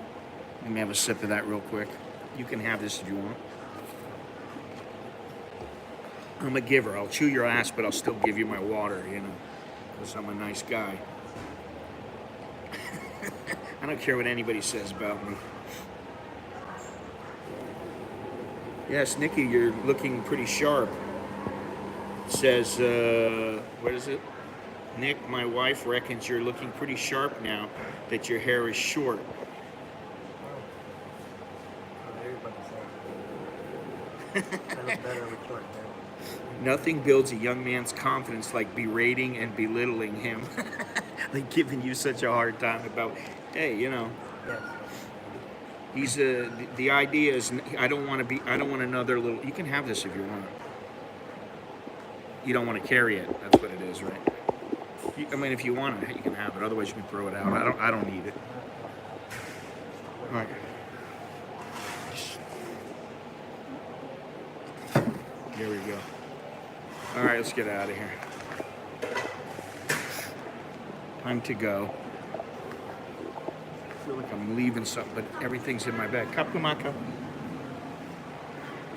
Let me have a sip of that real quick. You can have this if you want. I'm a giver. I'll chew your ass, but I'll still give you my water, because I'm a nice guy. I don't care what anybody says about me. Yes, Nikki, you're looking pretty sharp. It says, what is it? Nick, my wife reckons you're looking pretty sharp now that your hair is short. I look better with short hair. Nothing builds a young man's confidence like berating and belittling him. Like giving you such a hard time about, hey, Yes. he's the idea is I don't want another little, you can have this if you want. You don't want to carry it. That's what it is, right? If you want it, you can have it. Otherwise, you can throw it out. I don't need it. All right. Here we go. All right, let's get out of here. Time to go. I feel like I'm leaving something, but everything's in my bag. Kapumaka.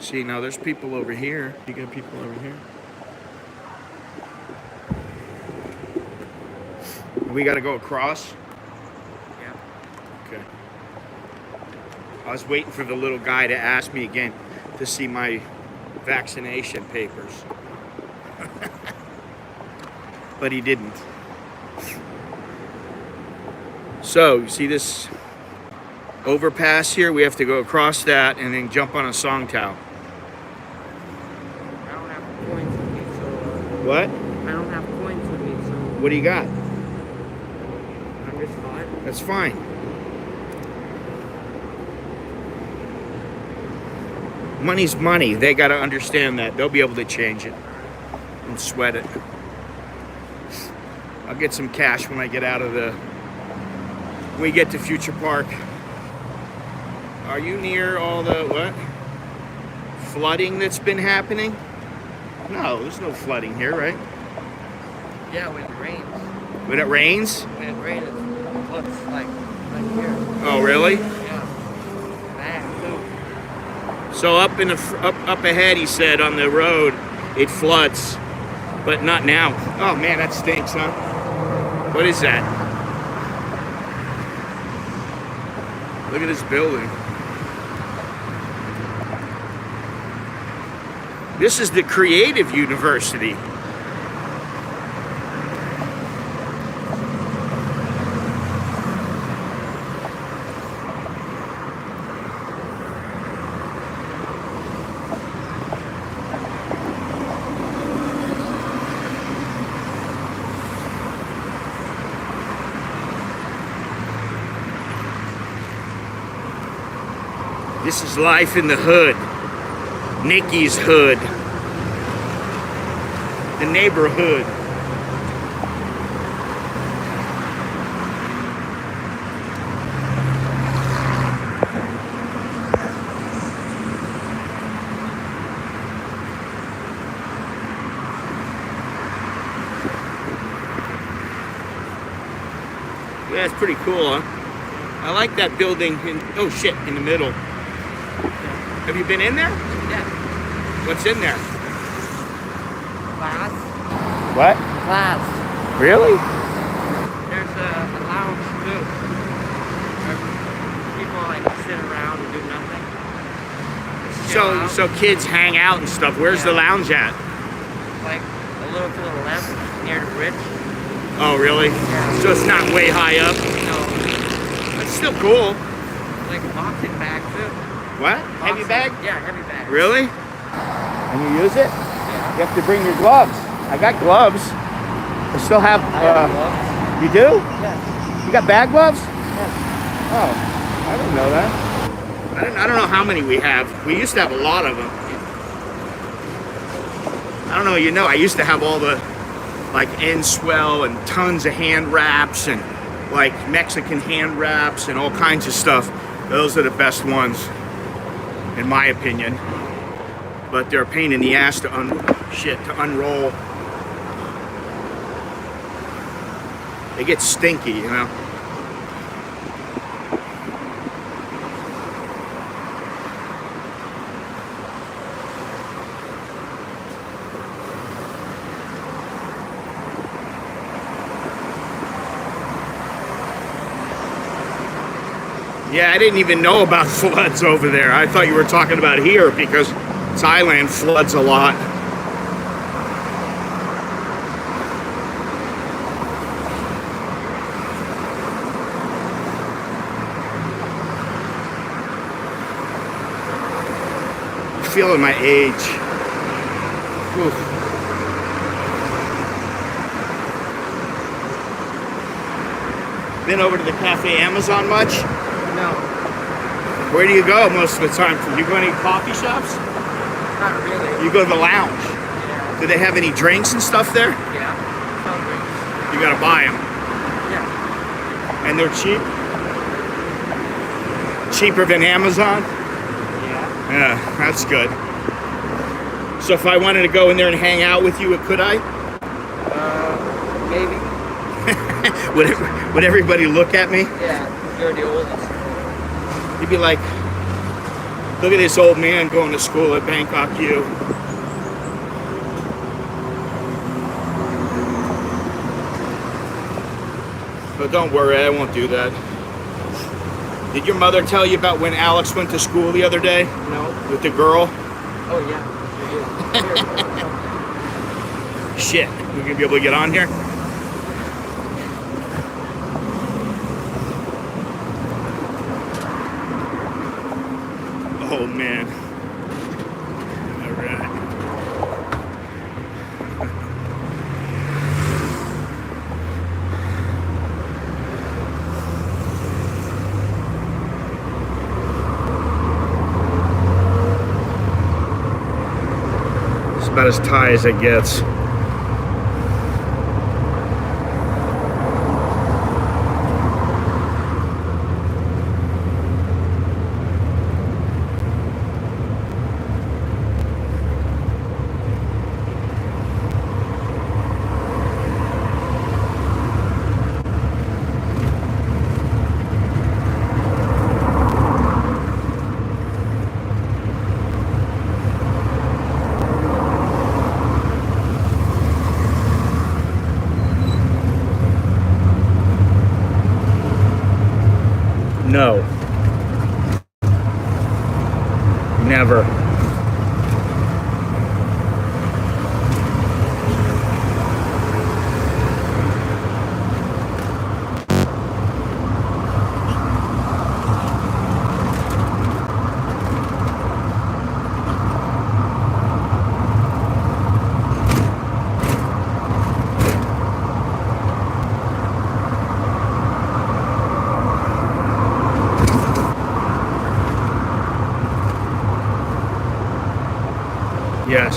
See, now there's people over here. You got people over here. We got to go across? Yeah. Okay. I was waiting for the little guy to ask me again to see my vaccination papers. But he didn't. So, you see this overpass here? We have to go across that and then jump on a Songtao. I don't have coins with me, so... What? I don't have coins with me, so... What do you got? 100 baht. That's fine. Money's money. They got to understand that. They'll be able to change it and sweat it. I'll get some cash when I get out of when we get to Future Park. Are you near all the, what? Flooding that's been happening? No, there's no flooding here, right? Yeah, when it rains. When it rains? When it rains, it floods like here. Oh, really? Yeah. Bad, too. So up ahead, he said, on the road, it floods, but not now. Oh man, that stinks, huh? What is that? Look at this building. This is the Creative University. This is life in the hood. Nikki's hood. The neighborhood. Yeah, it's pretty cool, huh? I like that building in, oh shit, in the middle. Have you been in there? Yeah. What's in there? Class. What? Class. Really? There's a lounge too. Where people like sit around and do nothing. Chill out. So kids hang out and stuff. Where's the lounge at? Like a little to the left, near the bridge. Oh, really? Yeah. So it's not way high up? No. It's still cool. Like a boxing bag too. What? Heavy bag? Yeah, heavy bag. Really? And you use it? Yeah. You have to bring your gloves. I got gloves. I still have, I have gloves. you do? Yeah. You got bag gloves? Yeah. Oh, I didn't know that. I don't know how many we have. We used to have a lot of them. I don't know, you know, I used to have all the, like, end swell and tons of hand wraps and, like, Mexican hand wraps and all kinds of stuff. Those are the best ones, in my opinion. But they're a pain in the ass to unroll. They get stinky, you know. Yeah, I didn't even know about floods over there. I thought you were talking about here because Thailand floods a lot. I'm feeling my age. Oof. Been over to the Cafe Amazon much? No. Where do you go most of the time? You go to any coffee shops? Not really. You go to the lounge. Yeah. Do they have any drinks and stuff there? Yeah. Some drinks. You gotta buy them. Yeah. And they're cheap? Cheaper than Amazon? Yeah. Yeah, that's good. So if I wanted to go in there and hang out with you, could I? Maybe. Would everybody look at me? Yeah. You're the oldest. You'd be like, look at this old man going to school at Bangkok U. But don't worry, I won't do that. Did your mother tell you about when Alex went to school the other day? No. With the girl? Oh yeah. Shit, we're gonna be able to get on here? Oh man. All right. It's about as Thai as it gets. No. Never.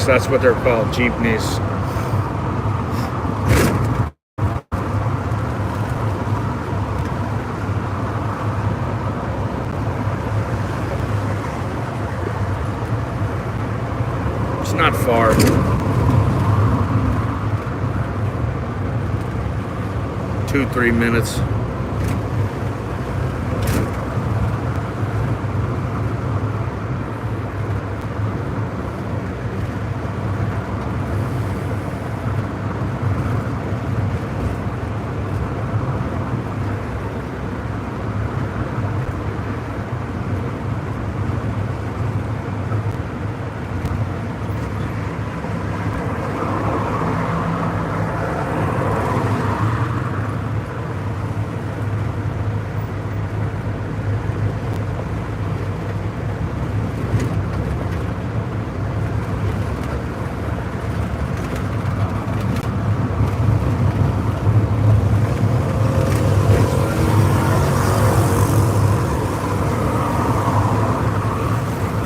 Yes, that's what they're called, jeepneys. It's not far. 2-3 minutes.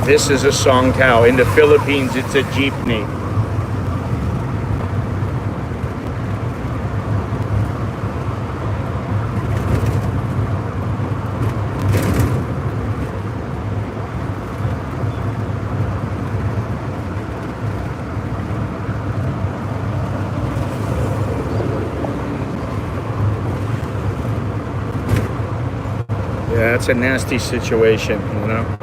This is a song cow. In the Philippines, it's a jeepney. Yeah, it's a nasty situation, you know.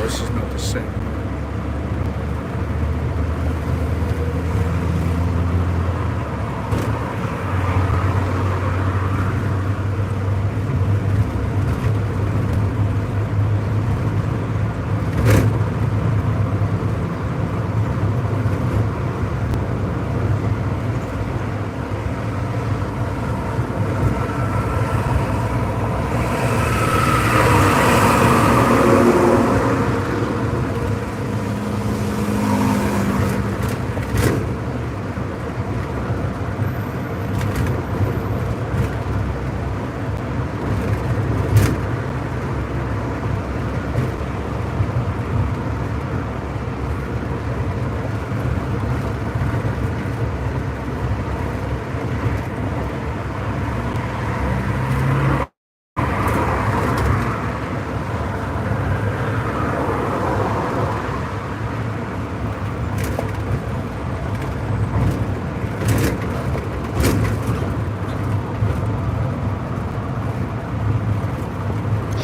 This is not the same.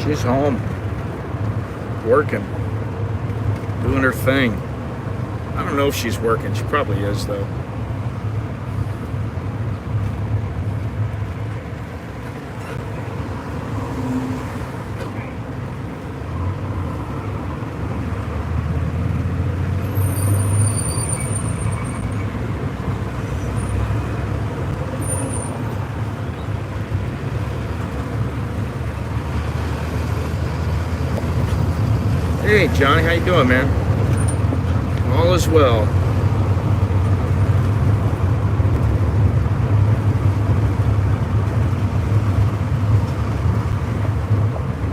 She's home, working, doing her thing. I don't know if she's working. She probably is, though. Hey, Johnny, how you doing, man? All is well.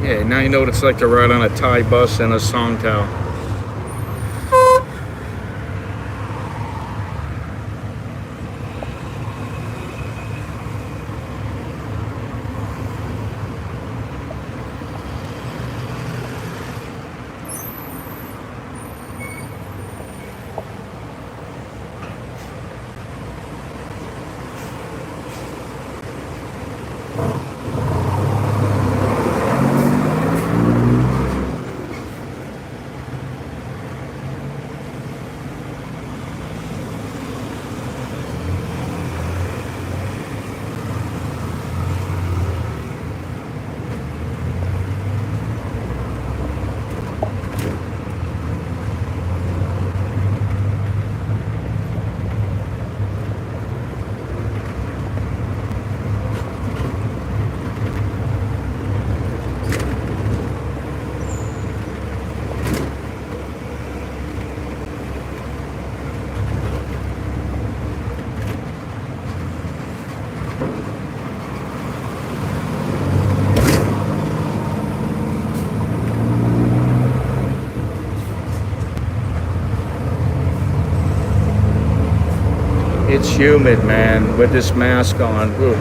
Yeah, now you know what it's like to ride on a Thai bus and a song cow. It's humid, man, with this mask on. Ooh.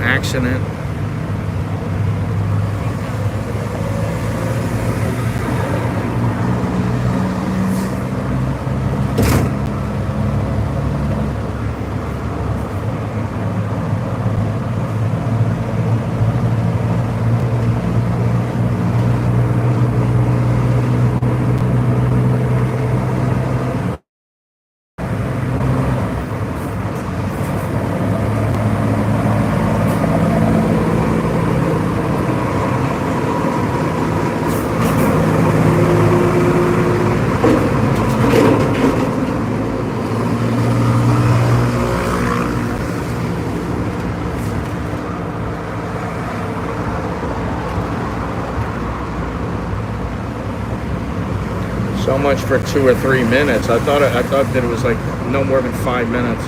Accident. So much for 2 or 3 minutes. I thought that it was like no more than 5 minutes.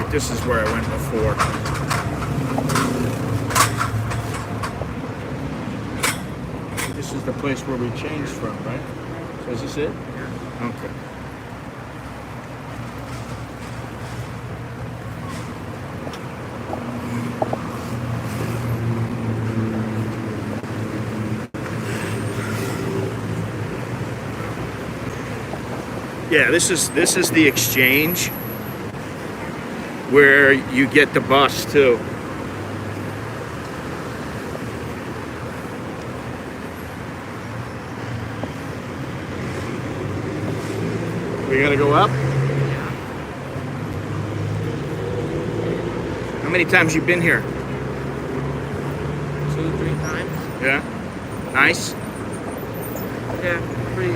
This is where I went before. This is the place where we changed from, right? So is this it? Yeah. Okay. Yeah, this is the exchange where you get the bus too. We gotta go up? How many times you been here? 2, 3 times. Yeah? Nice? Yeah, pretty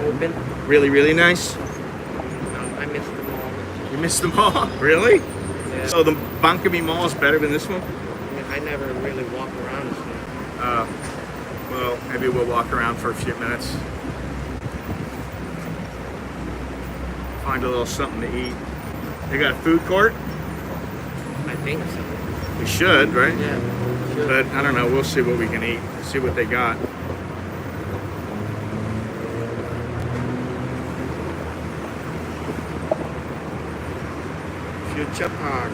open. Really, really nice? I missed them all. You missed them all? Really? Yeah. So the Bangkok Mall is better than this one? I never really walk around this one. Well, maybe we'll walk around for a few minutes. Find a little something to eat. They got a food court? I think so. We should, right? Yeah. Sure. But I don't know, we'll see what we can eat. See what they got. Future Park.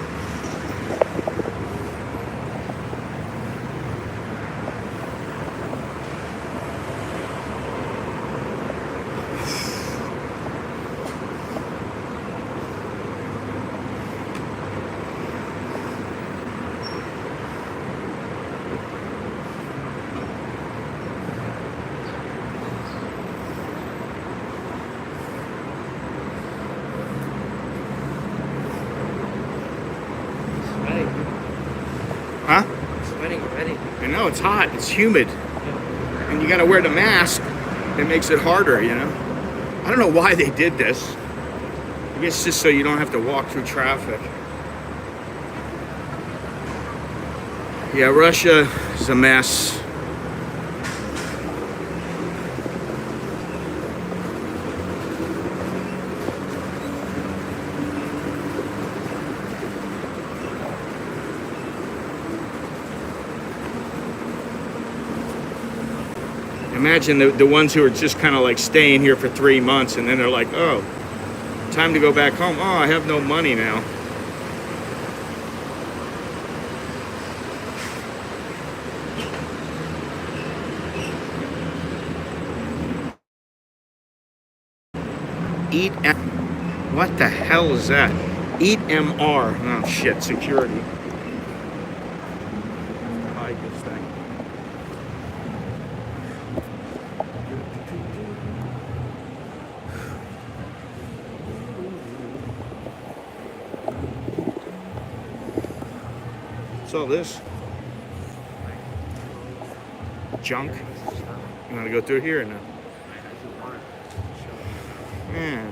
Huh? It's sweating already. I know, it's hot, it's humid. And you gotta wear the mask. It makes it harder, you know? I don't know why they did this. I guess just so you don't have to walk through traffic. Yeah, Russia is a mess. Imagine the ones who are just kind of like staying here for 3 months and then they're like, oh, Time to go back home. Oh, I have no money now. Eat. What the hell is that? Eat MR. Oh shit, security. Hide this thing. What's all this? Junk? You want to go through here or no? Yeah.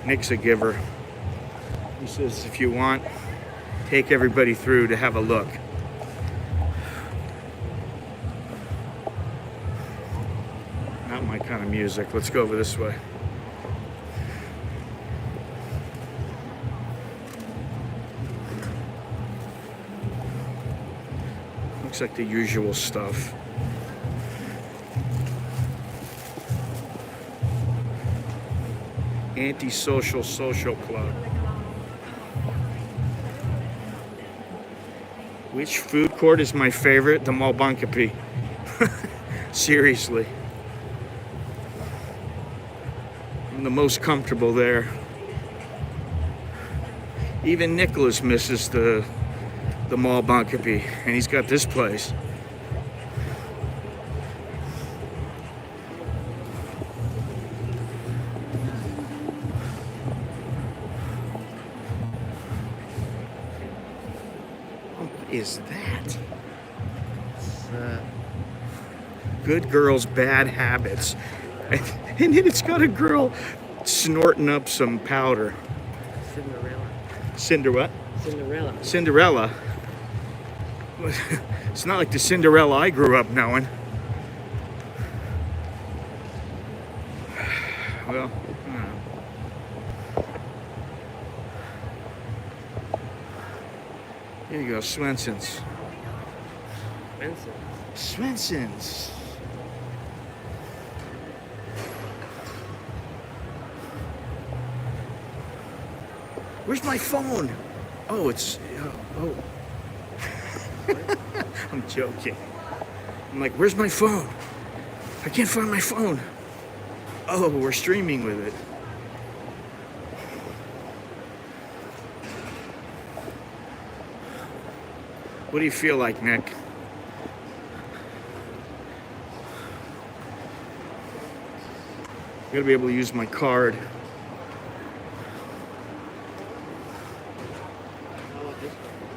Nick's a giver. He says if you want, take everybody through to have a look. Not my kind of music. Let's go over this way. Looks like the usual stuff. Antisocial social club. Which food court is my favorite? The Mall Bangkok. Seriously. I'm the most comfortable there. Even Nicholas misses the Mall Bangkok, and he's got this place. Is that? Good girls, bad habits. And then it's got a girl snorting up some powder. Cinderella. What? Cinderella. Cinderella. It's not like the Cinderella I grew up knowing. Well, I don't know. Here you go, Swenson's. Swenson's. Where's my phone? Oh, it's... Oh. I'm joking. I'm like, where's my phone? I can't find my phone. Oh, we're streaming with it. What do you feel like, Nick? I gotta be able to use my card.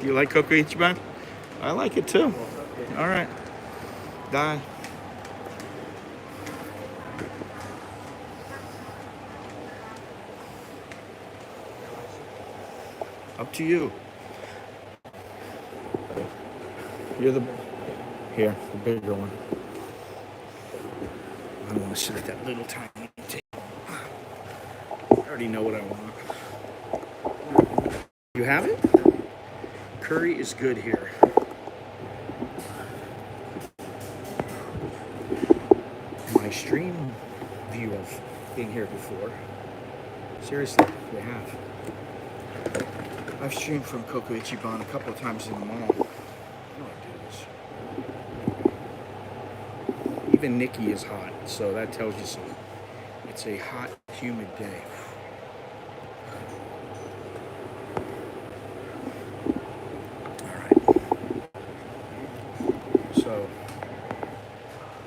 Do you like Coco Ichiban? I like it too. All right. Die. Up to you. You're the... Here, the bigger one. I don't want to sit at that little tiny table. I already know what I want. You have it? Curry is good here. My stream view of being here before. Seriously, we have. I've streamed from Coco Ichiban a couple of times in the mall. I know I do this. Even Nikki is hot, so that tells you something. It's a hot, humid day. So,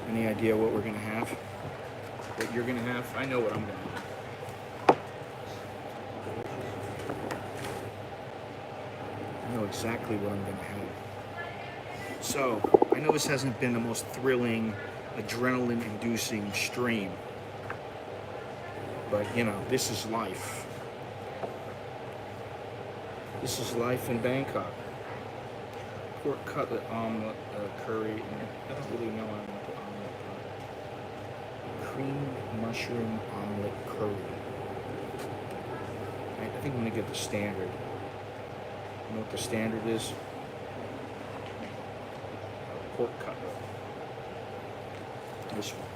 any idea what we're gonna have? What you're gonna have? I know what I'm gonna have. I know exactly what I'm gonna have. So, I know this hasn't been the most thrilling, adrenaline-inducing stream, but you know, this is life. This is life in Bangkok. Pork cutlet, omelet, curry, and I don't really know what the omelet. Cream mushroom omelet curry. I think I'm gonna get the standard. You know what the standard is? Pork cutlet. This one.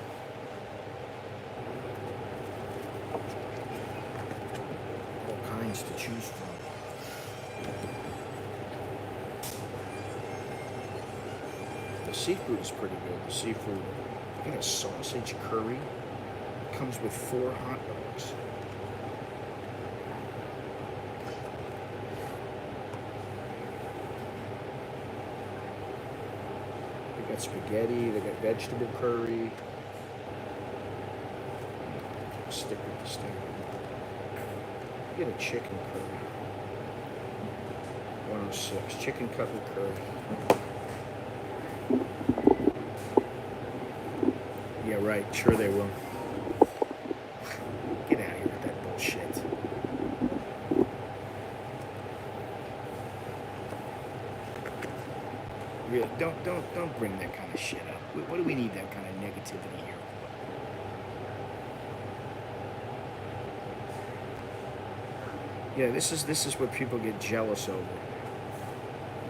options to choose from. The seafood is pretty good. The seafood. I got a sausage curry. Comes with 4 hot dogs. They got spaghetti. They got vegetable curry. Stick with the steak. Get a chicken curry. 106. Chicken cutlet curry. Yeah, right. Sure they will. Get out of here with that bullshit. Really, don't bring that kind of shit up. What do we need that kind of negativity here? Yeah, this is what people get jealous over.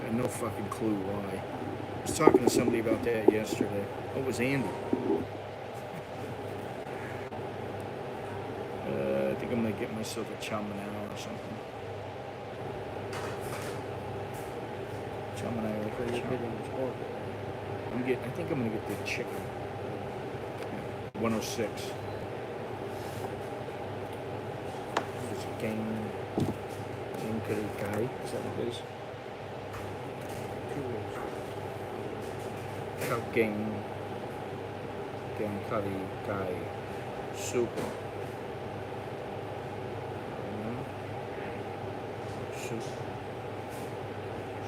I have no fucking clue why. I was talking to somebody about that yesterday. Oh, it was Andy. I think I'm gonna get myself a chow manao or something. Chow manao, like a chow. I think I'm gonna get the chicken. 106. There's a gang curry guy. Is that what it is? Gang curry guy soup. Soup.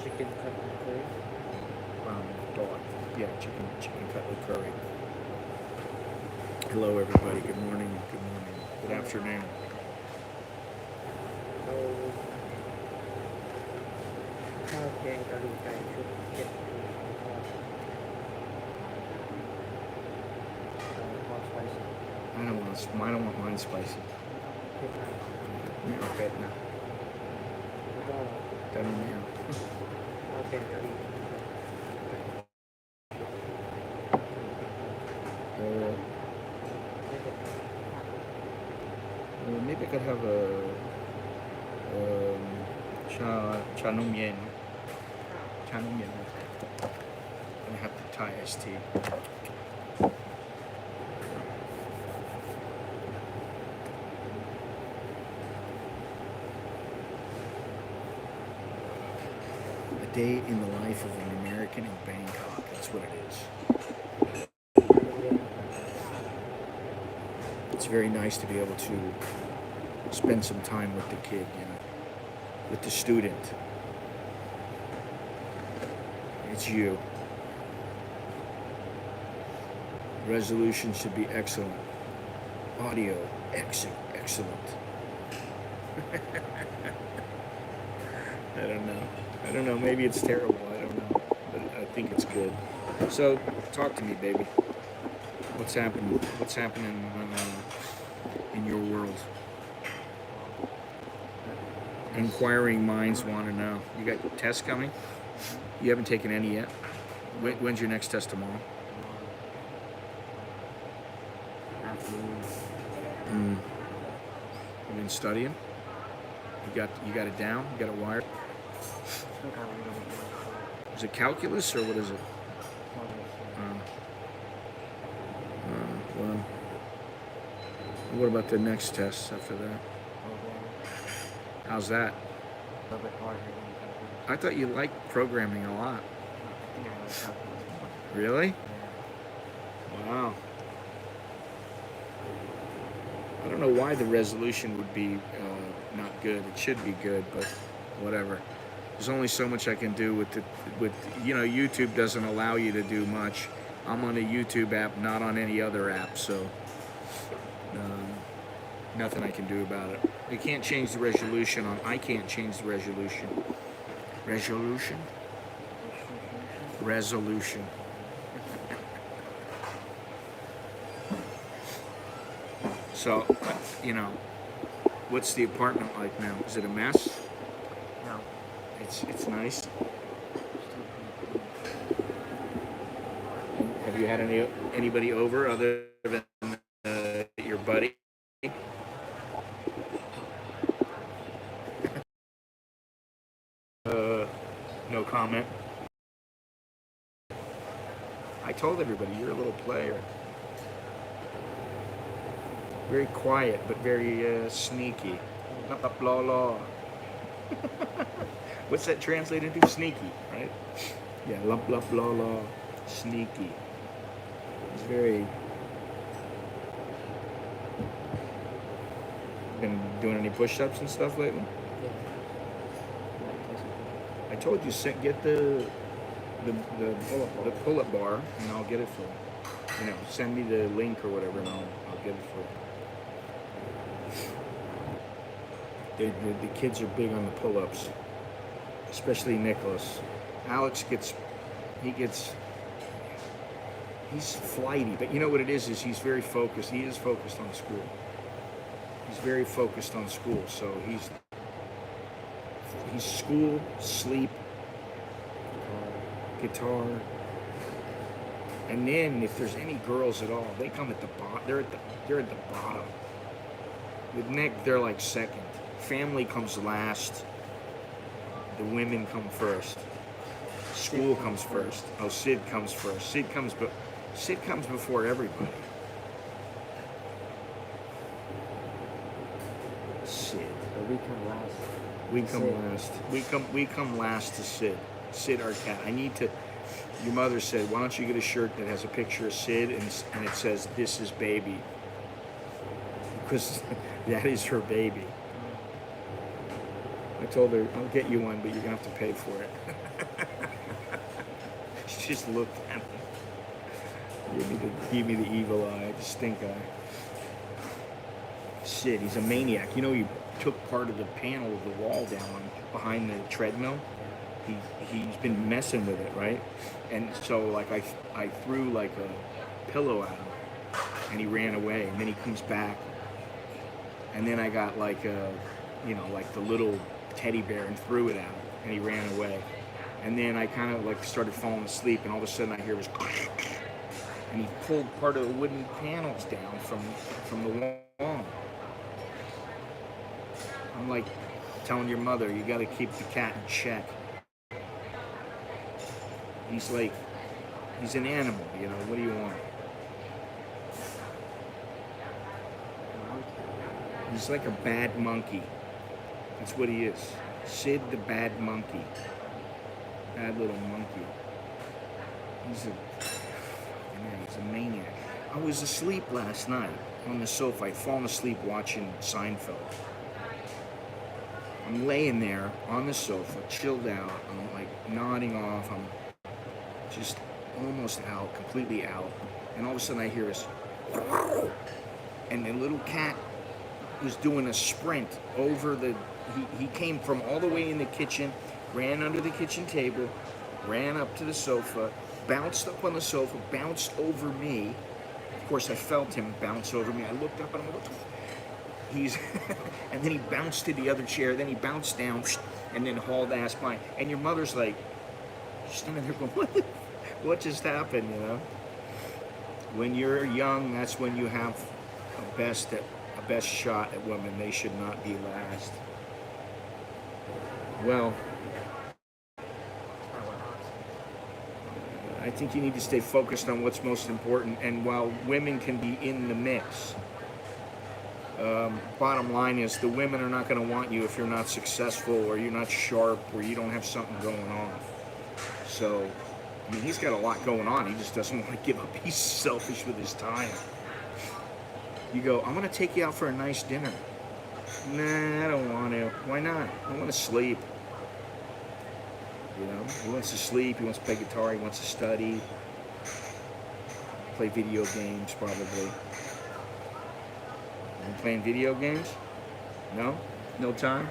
Chicken cutlet curry. Dog. Yeah, chicken cutlet curry. Hello, everybody. Good morning. Good morning. Good afternoon. I don't want mine spicy. Okay, no. Doesn't matter. Maybe I could have a cha nung yen. Cha nung yen. And have the Thai iced tea. A day in the life of an American in Bangkok. That's what it is. It's very nice to be able to spend some time with the kid, you know, with the student. It's you. Resolution should be excellent. Audio, excellent. I don't know. Maybe it's terrible. I don't know. But I think it's good. So, talk to me, baby. What's happening? What's happening in your world? Inquiring minds want to know. You got tests coming? You haven't taken any yet? When's your next test tomorrow? You been studying? You got it down? You got it wired? Is it calculus or what is it? Well, what about the next test after that? How's that? I thought you liked programming a lot. Really? Wow. I don't know why the resolution would be not good. It should be good, but whatever. There's only so much I can do with YouTube doesn't allow you to do much. I'm on a YouTube app, not on any other app, so nothing I can do about it. They can't change the resolution I can't change the resolution. Resolution. So, what's the apartment like now? Is it a mess? No. It's nice. Have you had anybody over other than your buddy? told everybody you're a little player. Very quiet, but very sneaky. Blah, blah, blah. What's that translated to? Sneaky, right? Yeah, blah, blah, blah, blah. Sneaky. It's very... Been doing any push-ups and stuff lately? Yeah. I told you, get the pull-up bar, and I'll get it for you. You know, send me the link or whatever, and I'll get it for you. The kids are big on the pull-ups, especially Nicholas. Alex he's flighty, but you know what it is he's very focused. He is focused on school. He's very focused on school, so he's school, sleep, guitar, and then if there's any girls at all, they come at the bottom. They're at the bottom. With Nick, they're like second. Family comes last. The women come first. School comes first. Oh, Sid comes first. Sid comes before everybody. Sid. But we come last. We come last. We come last to Sid. Sid, our cat. I need to. Your mother said, "Why don't you get a shirt that has a picture of Sid and it says this is baby," because that is her baby. I told her, "I'll get you one, but you're gonna have to pay for it." She just looked at me. Give me the evil eye, the stink eye. Sid, he's a maniac. You know, he took part of the panel of the wall down behind the treadmill. He's been messing with it, right? And so like I threw like a pillow at him, and he ran away. And then he comes back, and then I got like like the little teddy bear and threw it at him, and he ran away. And then I kind of like started falling asleep, and all of a sudden I hear this, and he pulled part of the wooden panels down from the wall. I'm like telling your mother, you got to keep the cat in check. He's an animal, you know. What do you want? He's like a bad monkey. That's what he is. Sid the bad monkey. Bad little monkey. He's a maniac. I was asleep last night on the sofa. I'd fallen asleep watching Seinfeld. I'm laying there on the sofa, chilled out. I'm like nodding off. I'm just almost out, completely out. And all of a sudden I hear this, and the little cat was doing a sprint over he came from all the way in the kitchen, ran under the kitchen table, ran up to the sofa, bounced up on the sofa, bounced over me. Of course, I felt him bounce over me. I looked up and I'm like, he's, and then he bounced to the other chair, then he bounced down, and then hauled ass by. And your mother's like, standing there going, what just happened, you know? When you're young, that's when you have a best shot at women. They should not be last. Well, I think you need to stay focused on what's most important, and while women can be in the mix, bottom line is the women are not going to want you if you're not successful or you're not sharp or you don't have something going on. So, I mean, he's got a lot going on. He just doesn't want to give up. He's selfish with his time. You go, I'm going to take you out for a nice dinner. Nah, I don't want to. Why not? I want to sleep. You know, he wants to sleep, he wants to play guitar, he wants to study, play video games probably. You playing video games? No? No time?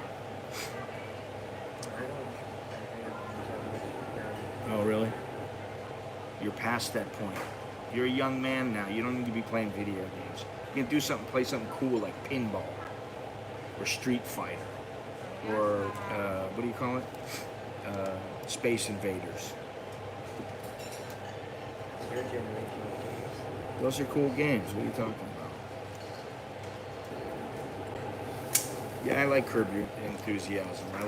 Oh, really? You're past that point. You're a young man now. You don't need to be playing video games. You can do something, play something cool like pinball or Street Fighter or what do you call it? Space Invaders. Your generation. Those are cool games. What are you talking about? Yeah, I like Curb Your Enthusiasm. I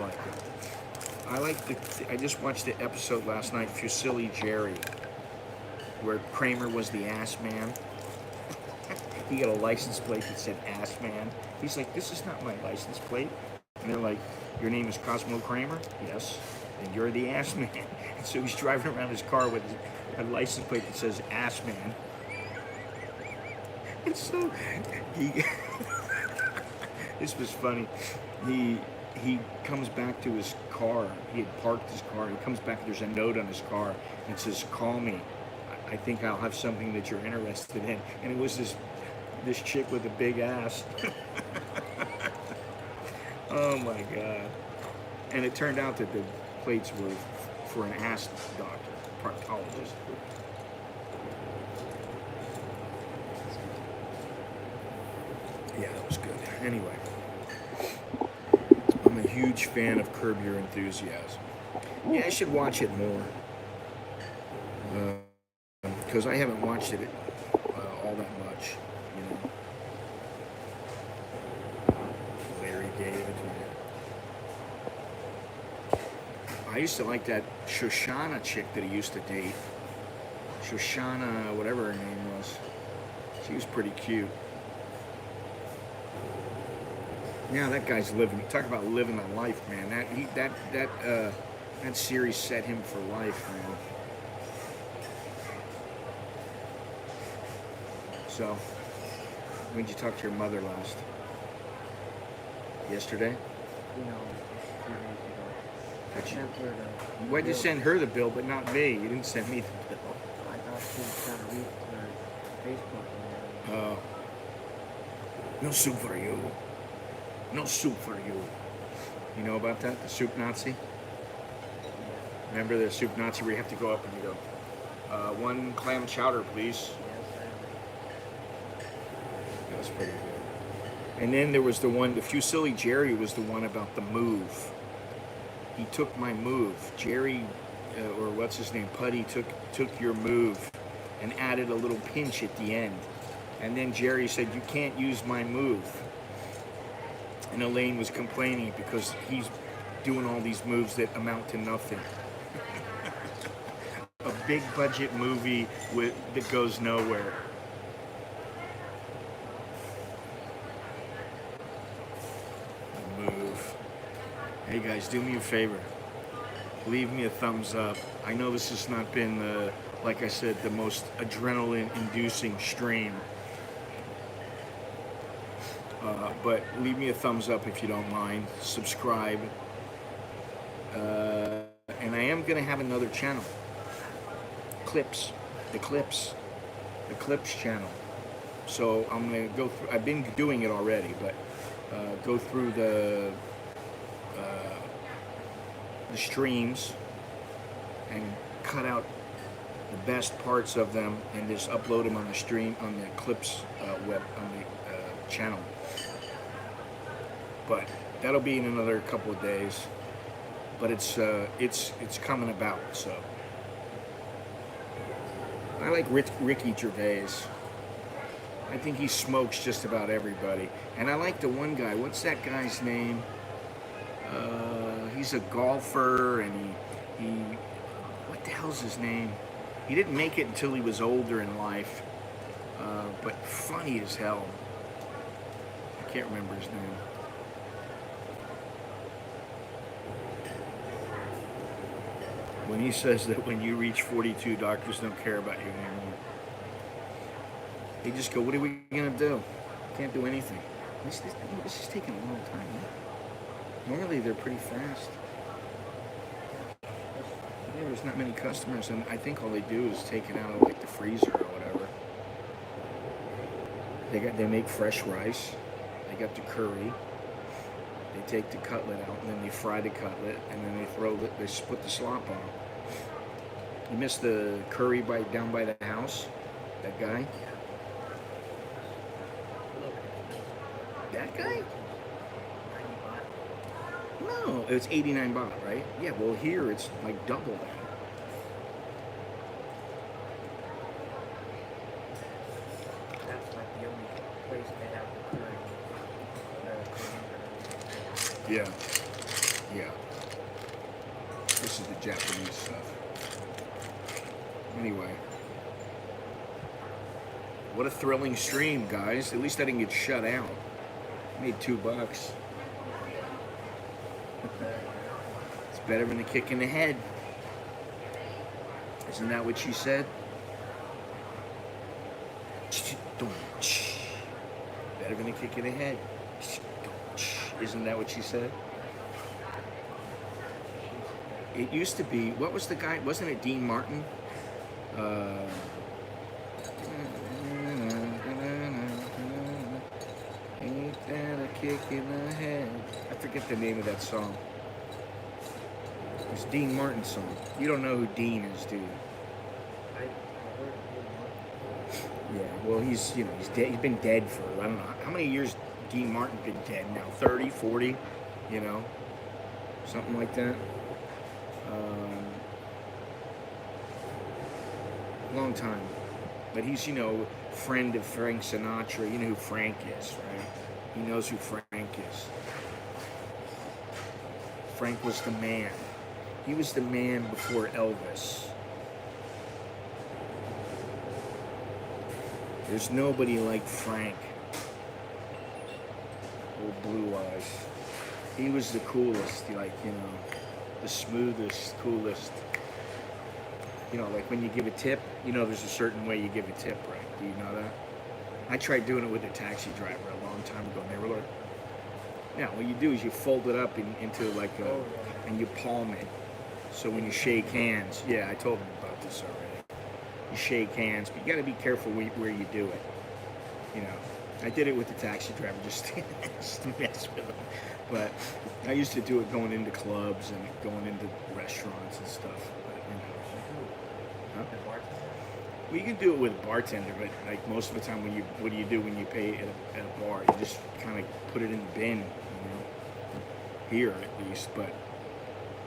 like it. I just watched the episode last night, Fusilli Jerry. where Kramer was the ass man. He got a license plate that said ass man. He's like, this is not my license plate. And they're like, your name is Cosmo Kramer? Yes. And you're the ass man. And so he's driving around his car with a license plate that says ass man. And so he, this was funny. He comes back to his car. He had parked his car. He comes back. There's a note on his car and it says, "Call me. I think I'll have something that you're interested in." And it was this chick with a big ass. Oh my god! And it turned out that the plates were for an ass doctor, proctologist. Yeah, that was good. Anyway, I'm a huge fan of Curb Your Enthusiasm. Yeah, I should watch it more. Because I haven't watched it all that much, you know. Larry David. I used to like that Shoshana chick that he used to date. Shoshana, whatever her name was. She was pretty cute. Yeah, that guy's living. Talk about living a life, man. That series set him for life, man. So, when did you talk to your mother last? Yesterday? No, just 2 days ago. I sent her the Why'd you bill. send her the bill, but not me? You didn't send me the bill. I thought she was trying to read her Facebook and everything. No soup for you. No soup for you. You know about that? The soup Nazi? Remember the soup Nazi where you have to go up and you go, 1 clam chowder, please. That was pretty good. And then there was the one, the Fusilli Jerry was the one about the move. He took my move. Jerry, or what's his name, Putty, took your move and added a little pinch at the end. And then Jerry said, you can't use my move. And Elaine was complaining because he's doing all these moves that amount to nothing. A big budget movie that goes nowhere. Move. Hey guys, do me a favor. Leave me a thumbs up. I know this has not been, like I said, the most adrenaline-inducing stream. But leave me a thumbs up if you don't mind. Subscribe. And I am going to have another channel. The Clips channel. So I'm going to go through, I've been doing it already, but go through the streams and cut out the best parts of them and just upload them on the stream, on the Clips on the channel. But that'll be in another couple of days. But it's coming about. So I like Ricky Gervais. I think he smokes just about everybody. And I like the one guy. What's that guy's name? He's a golfer, and he what the hell's his name? He didn't make it until he was older in life. But funny as hell. I can't remember his name. When he says that when you reach 42, doctors don't care about you anymore. They just go, what are we going to do? Can't do anything. This is taking a long time. Huh? Normally they're pretty fast. Yeah, there's not many customers, and I think all they do is take it out of like the freezer or whatever. They make fresh rice. They got the curry. They take the cutlet out, and then they fry the cutlet, and then they put the slop on. You missed the curry down by the house? That guy? That guy? No, it's 89 baht, right? Yeah, well here it's like double that. That's like the only place they have the curry. Yeah. Yeah. This is the Japanese stuff. Anyway, What a thrilling stream, guys. At least I didn't get shut out. Made $2. It's better than a kick in the head. Isn't that what she said? Better than a kick in the head. Isn't that what she said? It used to be, what was the guy? Wasn't it Dean Martin? Ain't that a kick in the head? I forget the name of that song. It's Dean Martin's song. You don't know who Dean is, do you? Yeah, well, he's dead. He's been dead for, I don't know, how many years Dean Martin been dead now? 30, 40, something like that. Long time. But he's, friend of Frank Sinatra. You know who Frank is, right? He knows who Frank is. Frank was the man. He was the man before Elvis. There's nobody like Frank. Old Blue Eyes. He was the coolest, the smoothest, coolest. Like when you give a tip, there's a certain way you give a tip, right? Do you know that? I tried doing it with a taxi driver a long time ago, and they were like, yeah, what you do is you fold it up into like and you palm it. So when you shake hands, yeah, I told them about this already. You shake hands, but you got to be careful where you do it. I did it with the taxi driver just to mess with them. But I used to do it going into clubs and going into restaurants and stuff. Huh? Well, you can do it with a bartender, but like most of the time, what do you do when you pay at a bar? You just kind of put it in the bin, here at least. But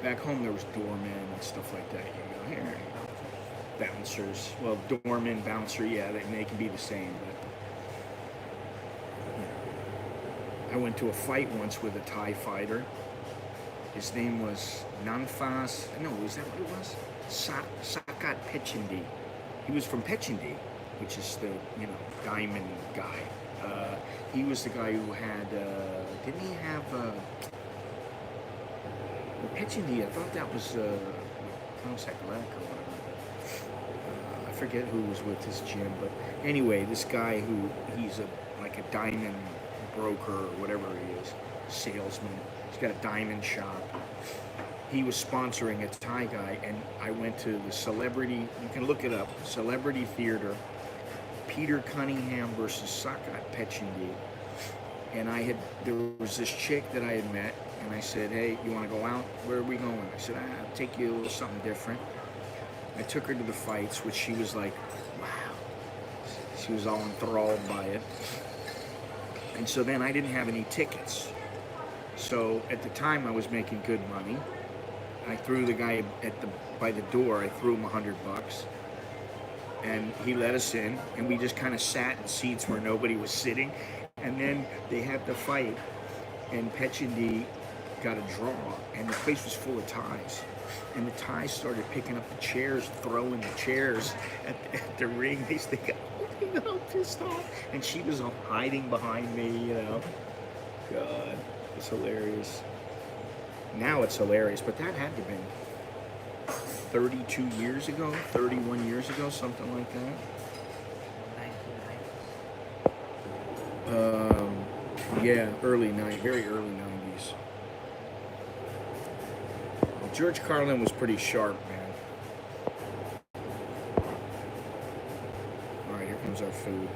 back home, there was doormen and stuff like that. Here, bouncers. Well, doorman, bouncer, yeah, they can be the same. But I went to a fight once with a Thai fighter. His name was Nanfas. No, is that what it was? Sakat Pechindi. He was from Pechindi, which is the, diamond guy. He was the guy who had, didn't he have, Pechindi, I thought that was, or whatever. I forget who was with his gym, but anyway, this guy he's like a diamond broker or whatever he is, salesman. He's got a diamond shop. He was sponsoring a Thai guy, and I went to the Celebrity, you can look it up, Celebrity Theater, Peter Cunningham versus Sakat Pechindi. And there was this chick that I had met, and I said, hey, you want to go out? Where are we going? I said, I'll take you a little something different. I took her to the fights, which she was like, wow. She was all enthralled by it. And so then I didn't have any tickets. So at the time I was making good money. I threw the guy by the door, I threw him $100. And he let us in, and we just kind of sat in seats where nobody was sitting. And then they had the fight, and Pechindi got a draw, and the place was full of Thais. And the Thais started picking up the chairs, throwing the chairs at the ring. They got all pissed off. And she was all hiding behind me, God, it's hilarious. Now it's hilarious, but that had to have been 32 years ago, 31 years ago, something like that. Yeah, very early 90s. George Carlin was pretty sharp, man. All right, here comes our food.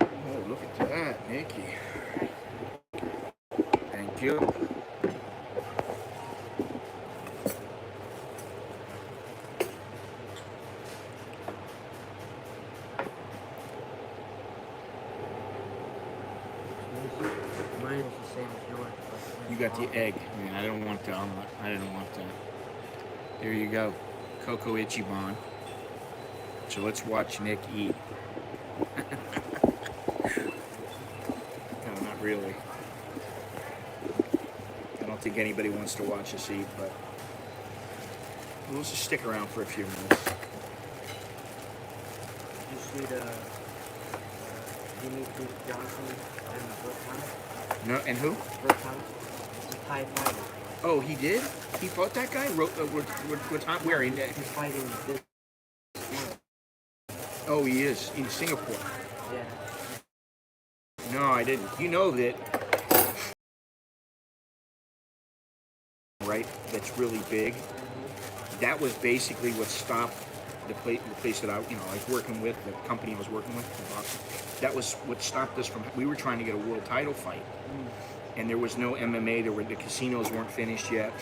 Oh, look at that, Nikki. Thank you. Mine is the same as yours. You got the egg. Man, I don't want the omelet. I didn't want that. There you go. Coco Ichiban. So let's watch Nick eat. No, not really. I don't think anybody wants to watch us eat, but we'll just stick around for a few minutes. you see the Dimitri Johnson and Burkhan? No, and who? Burkhan, the Thai fighter. Oh, he did? He fought that guy? Where? He's fighting this month. Oh, he is in Singapore. Yeah. No, I didn't. You know that, right? That's really big. That was basically what stopped the place that I was working with, the company I was working with, the boxing. That was what stopped us from. We were trying to get a world title fight, and there was no MMA. The casinos weren't finished yet,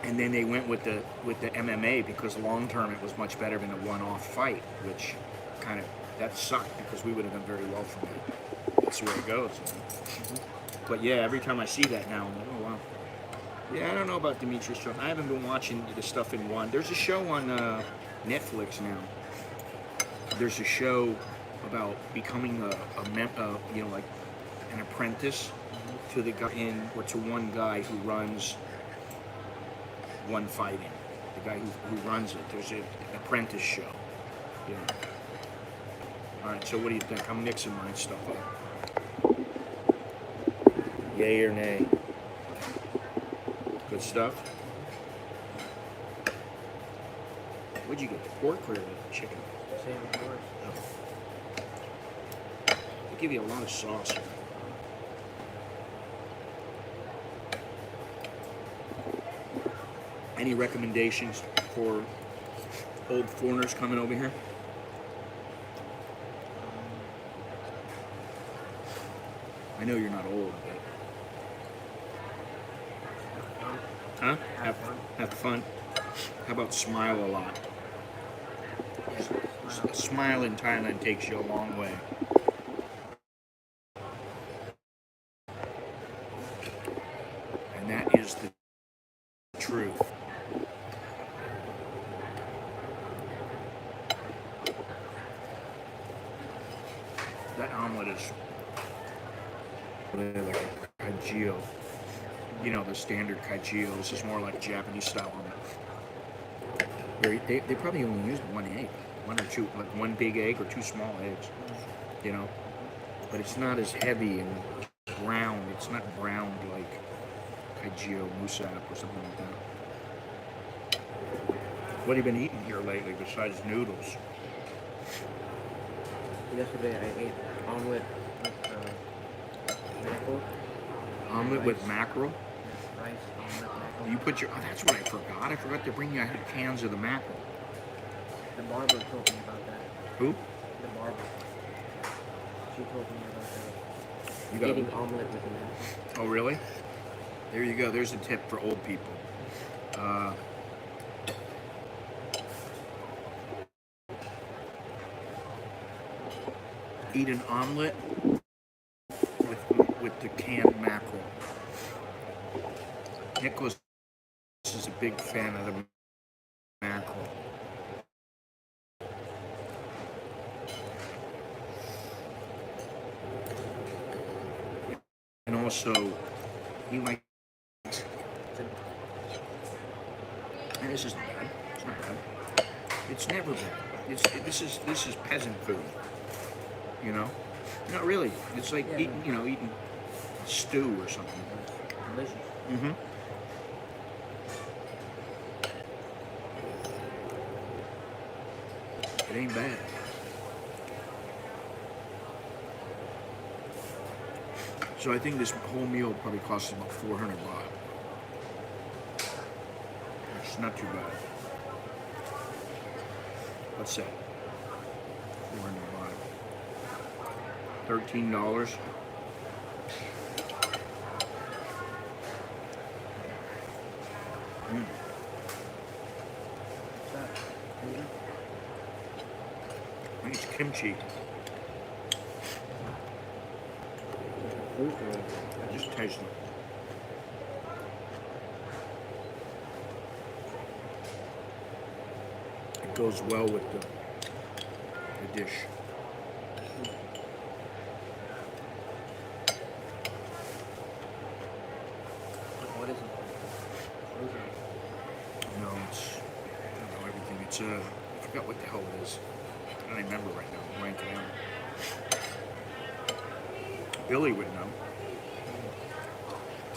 and then they went with the MMA because long term it was much better than a one-off fight, which kind of that sucked because we would have done very well from that. That's where it goes. But yeah, every time I see that now, I'm like, oh wow. Yeah, I don't know about Demetrius Johnson. I haven't been watching the stuff in one. There's a show on Netflix now. There's a show about becoming like an apprentice to the guy to one guy who runs one fighting. The guy who runs it. There's an apprentice show. Yeah. All right. So what do you think? I'm mixing my stuff up. Yay or nay? Good stuff. What'd you get? The pork or the chicken? Same course. Oh. They give you a lot of sauce here. Any recommendations for old foreigners coming over here? I know you're not old, but... Huh? Have fun. How about smile a lot? A smile in Thailand takes you a long way. And that is the truth. That omelet is like a cajillo. You know, the standard cajillo. This is more like a Japanese style omelet. They probably only used one egg. One or two, like one big egg or two small eggs. You know? But it's not as heavy and brown. It's not browned like cajillo, musap, or something like that. What have you been eating here lately besides noodles? Yesterday I ate omelet with mackerel. Omelet with mackerel? Rice, omelet, mackerel. You put your... Oh, that's what I forgot. I forgot to bring you cans of the mackerel. The barber told me about that. Who? The barber. She told me about that. You got Eating omelet with the mackerel. Oh, really? There you go. There's a tip for old people. Eat an omelet with the canned mackerel. Nicholas is a big fan of the mackerel. And also, he likes... And this isn't bad. It's not bad. It's never bad. This is peasant food. You know? Not really. It's like eating stew or something. Delicious. Mm-hmm. It ain't bad. So I think this whole meal probably costs about 400 baht. It's not too bad. What's that? 400 baht. $13. What's that? I think it's kimchi. Fruit or I just taste it. It goes well with the dish. what is it? What is it? No, it's, I don't know everything. It's I forgot what the hell it is. I can't remember right now. I'm blanking out. Billy would know.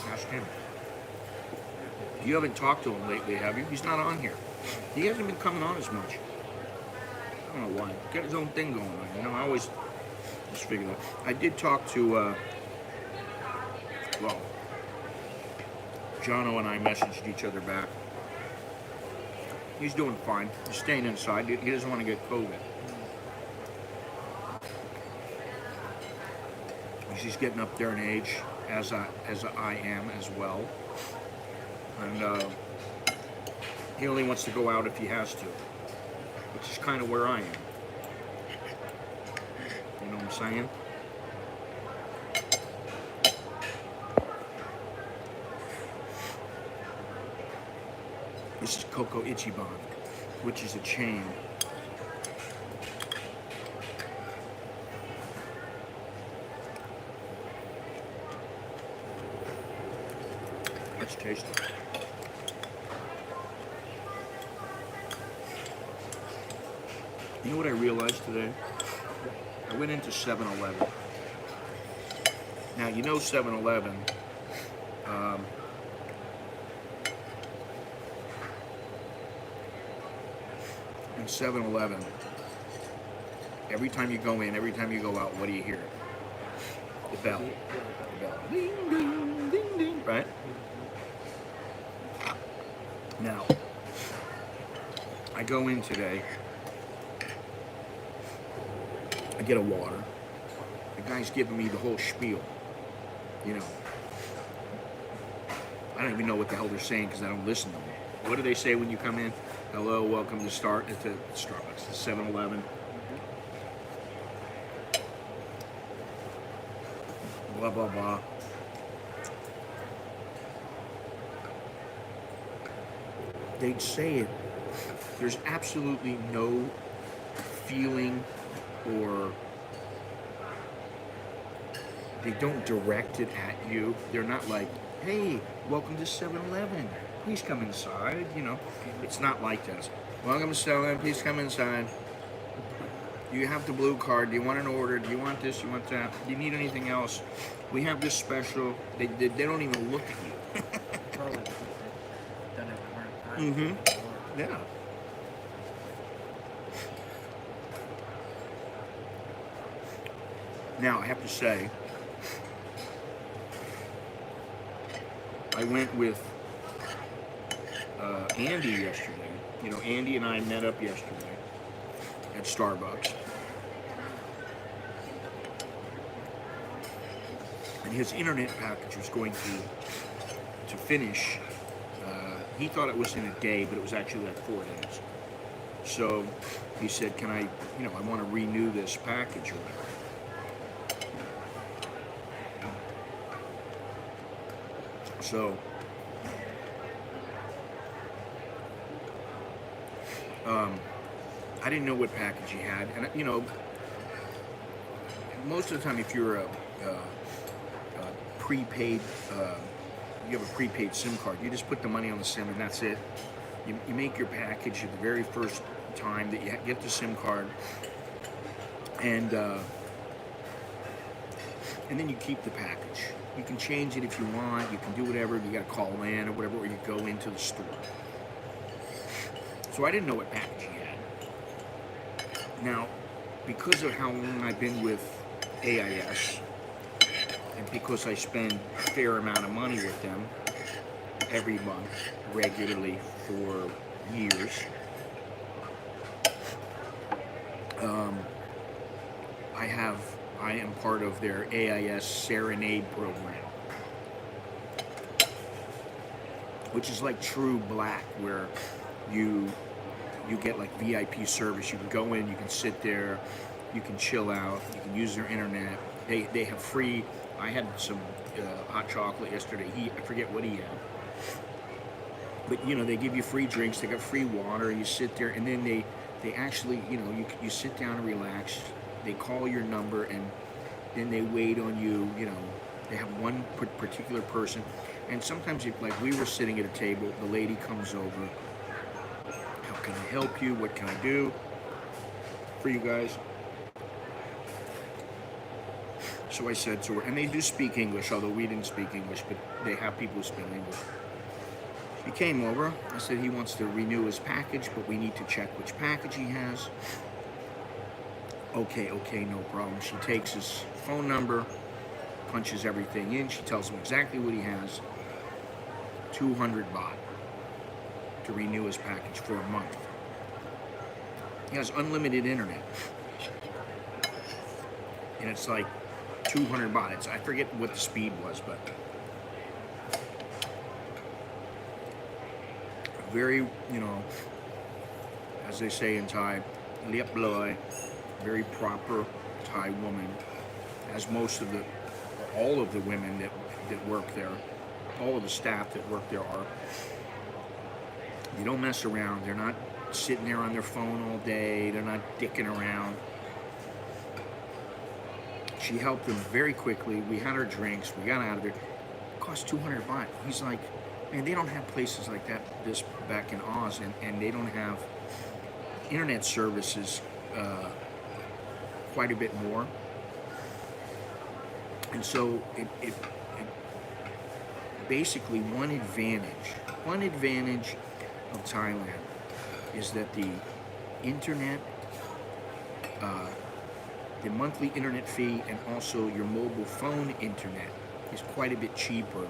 Ask him. You haven't talked to him lately, have you? He's not on here. He hasn't been coming on as much. I don't know why. Got his own thing going on. You know, I always just figure that. I did talk to, well, Jono and I messaged each other back. He's doing fine. He's staying inside. He doesn't want to get COVID. He's getting up there in age, as I am as well. And he only wants to go out if he has to, which is kind of where I am. You know what I'm saying? This is Coco Ichiban, which is a chain. Let's taste it. You know what I realized today? I went into 7-Eleven. Now, you know 7-Eleven, in 7-Eleven, every time you go in, every time you go out, what do you hear? The bell. The bell. Ding, ding, ding, ding, right? Now, I go in today, I get a water. The guy's giving me the whole spiel, you know. I don't even know what the hell they're saying because I don't listen to them. What do they say when you come in? Hello, welcome to Starbucks, the 7-Eleven. Blah, blah, blah. They'd say it. There's absolutely no feeling or they don't direct it at you. They're not like, hey, welcome to 7-Eleven. Please come inside. You know, it's not like that. Welcome to 7-Eleven. Please come inside. Do you have the blue card? Do you want an order? Do you want this? Do you want that? Do you need anything else? We have this special. They don't even look at you. Mm-hmm. Yeah. Now, I have to say, I went with Andy yesterday. You know, Andy and I met up yesterday at Starbucks. And his internet package was going to finish. He thought it was in a day, but it was actually like 4 days. So he said, can I, you know, I want to renew this package or whatever. So, I didn't know what package he had. And, you know, most of the time if you're a prepaid, you have a prepaid SIM card, you just put the money on the SIM and that's it. You make your package at the very first time that you get the SIM card, and then you keep the package. You can change it if you want. You can do whatever. You got to call in or whatever, or you go into the store. So I didn't know what package he had. Now, because of how long I've been with AIS, and because I spend a fair amount of money with them every month, regularly for years, I am part of their AIS Serenade program, which is like True Black, where you get like VIP service. You can go in, you can sit there, you can chill out, you can use their internet. They have free. I had some hot chocolate yesterday. I forget what he had, but you know, they give you free drinks. They got free water. You sit there, and then they actually, you know, you sit down and relax. They call your number, and then they wait on you. You know, they have one particular person, and sometimes, like we were sitting at a table, the lady comes over. How can I help you? What can I do? for you guys. So I said to her, and they do speak English, although we didn't speak English, but they have people who speak English. He came over. I said he wants to renew his package, but we need to check which package he has. Okay, no problem. She takes his phone number, punches everything in. She tells him exactly what he has. 200 baht to renew his package for a month. He has unlimited internet. And it's like 200 baht. I forget what the speed was, but very, you know, as they say in Thai, liep loi, very proper Thai woman, as all of the women that work there, all of the staff that work there are. They don't mess around. They're not sitting there on their phone all day. They're not dicking around. She helped them very quickly. We had our drinks. We got out of there. It cost 200 baht. He's like, man, they don't have places like this back in Oz, and they don't have internet services quite a bit more. And so it basically one advantage of Thailand is that the internet, the monthly internet fee, and also your mobile phone internet is quite a bit cheaper,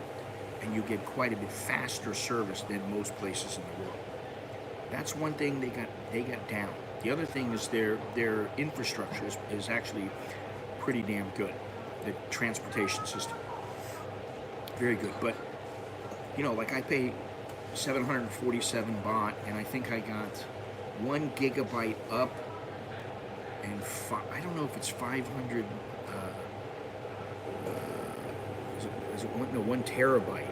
and you get quite a bit faster service than most places in the world. That's one thing they got down. The other thing is their infrastructure is actually pretty damn good. The transportation system, very good. But you know, like I pay 747 baht, and I think I got 1 gigabyte up, and I don't know if it's 500. Is it 1 terabyte?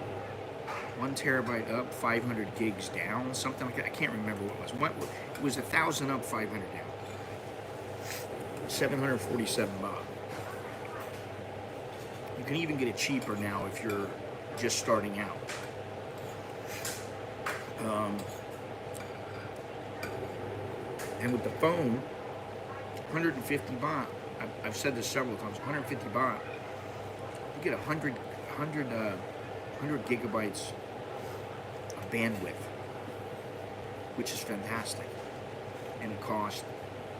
1 terabyte up, 500 gigs down, something like that. I can't remember what it was. It was 1,000 up, 500 down. 747 baht. You can even get it cheaper now if you're just starting out. And with the phone, 150 baht. I've said this several times. 150 baht. You get 100 gigabytes of bandwidth, which is fantastic, and it costs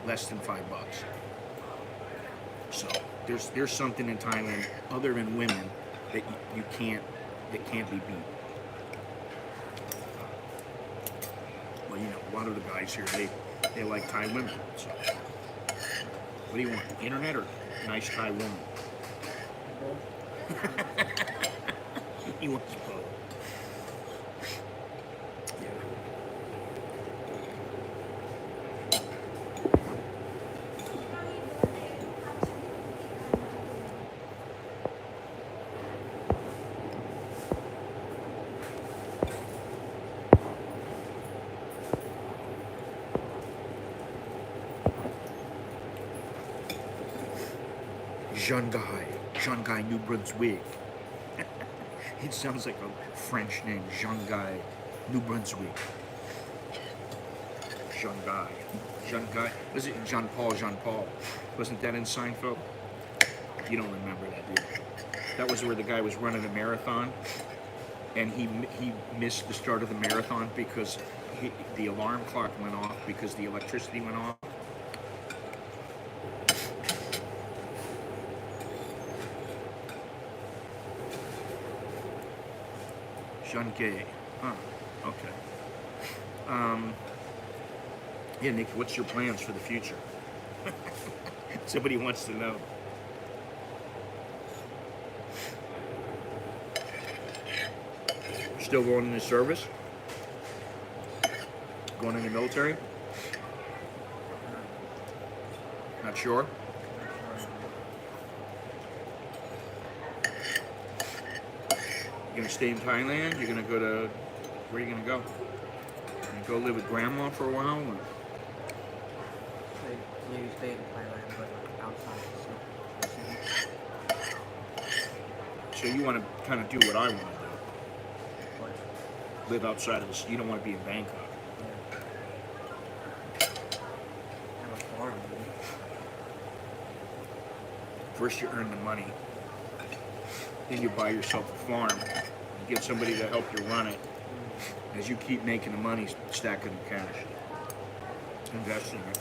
less than $5. So there's something in Thailand other than women that can't be beat. Well, you know, a lot of the guys here, they like Thai women. So what do you want? Internet or nice Thai woman? He wants both. Shanghai, New Brunswick. It sounds like a French name, Shanghai, New Brunswick. Shanghai. Was it Jean Paul? Wasn't that in Seinfeld? You don't remember that, do you? That was where the guy was running a marathon, and he missed the start of the marathon because the alarm clock went off because the electricity went off. Shanghai. Huh. Okay. Yeah, Nick, what's your plans for the future? Somebody wants to know. Still going into service? Going in the military? Not sure? You're gonna stay in Thailand? You're gonna go to, where are you gonna go? You go live with grandma for a while? Or? Maybe stay in Thailand, but outside the city. So you want to kind of do what I want to do? What? Live outside of the city. You don't want to be in Bangkok. Yeah. Have a farm, maybe. First you earn the money, then you buy yourself a farm, you get somebody to help you run it. As you keep making the money, stacking the cash, investing it.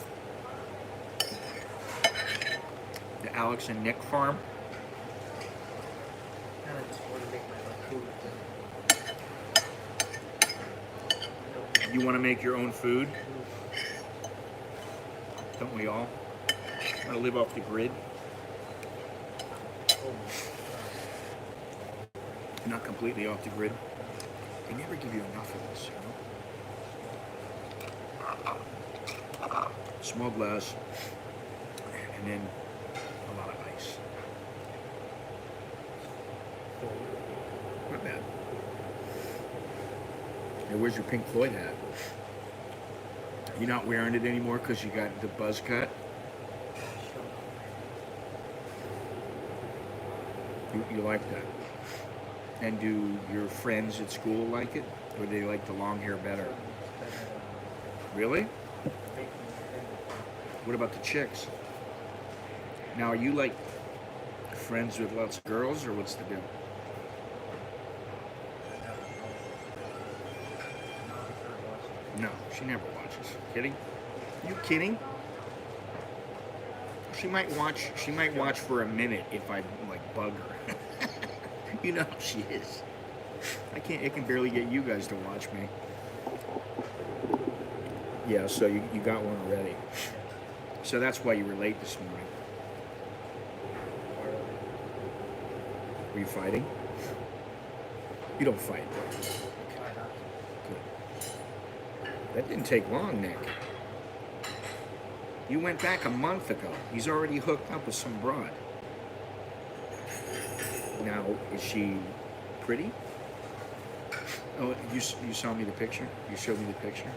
The Alex and Nick farm. Kind of just want to make my own food. You want to make your own food? Don't we all? Want to live off the grid? Not completely off the grid. They never give you enough of this, you know? Small glass, and then a lot of ice. Not bad. Hey, where's your Pink Floyd hat? You're not wearing it anymore because you got the buzz cut? You like that? And do your friends at school like it? Or do they like the long hair better? Really? What about the chicks? Now, are you like friends with lots of girls, or what's the deal? No, she never watches. Kidding? You kidding? She might watch. She might watch for a minute if I like bug her. You know how she is. I can barely get you guys to watch me. Yeah, so you got one already. So that's why you were late this morning. Were you fighting? You don't fight. Good. That didn't take long, Nick. You went back a month ago. He's already hooked up with some broad. Now, is she pretty? Oh, you saw me the picture? You showed me the picture?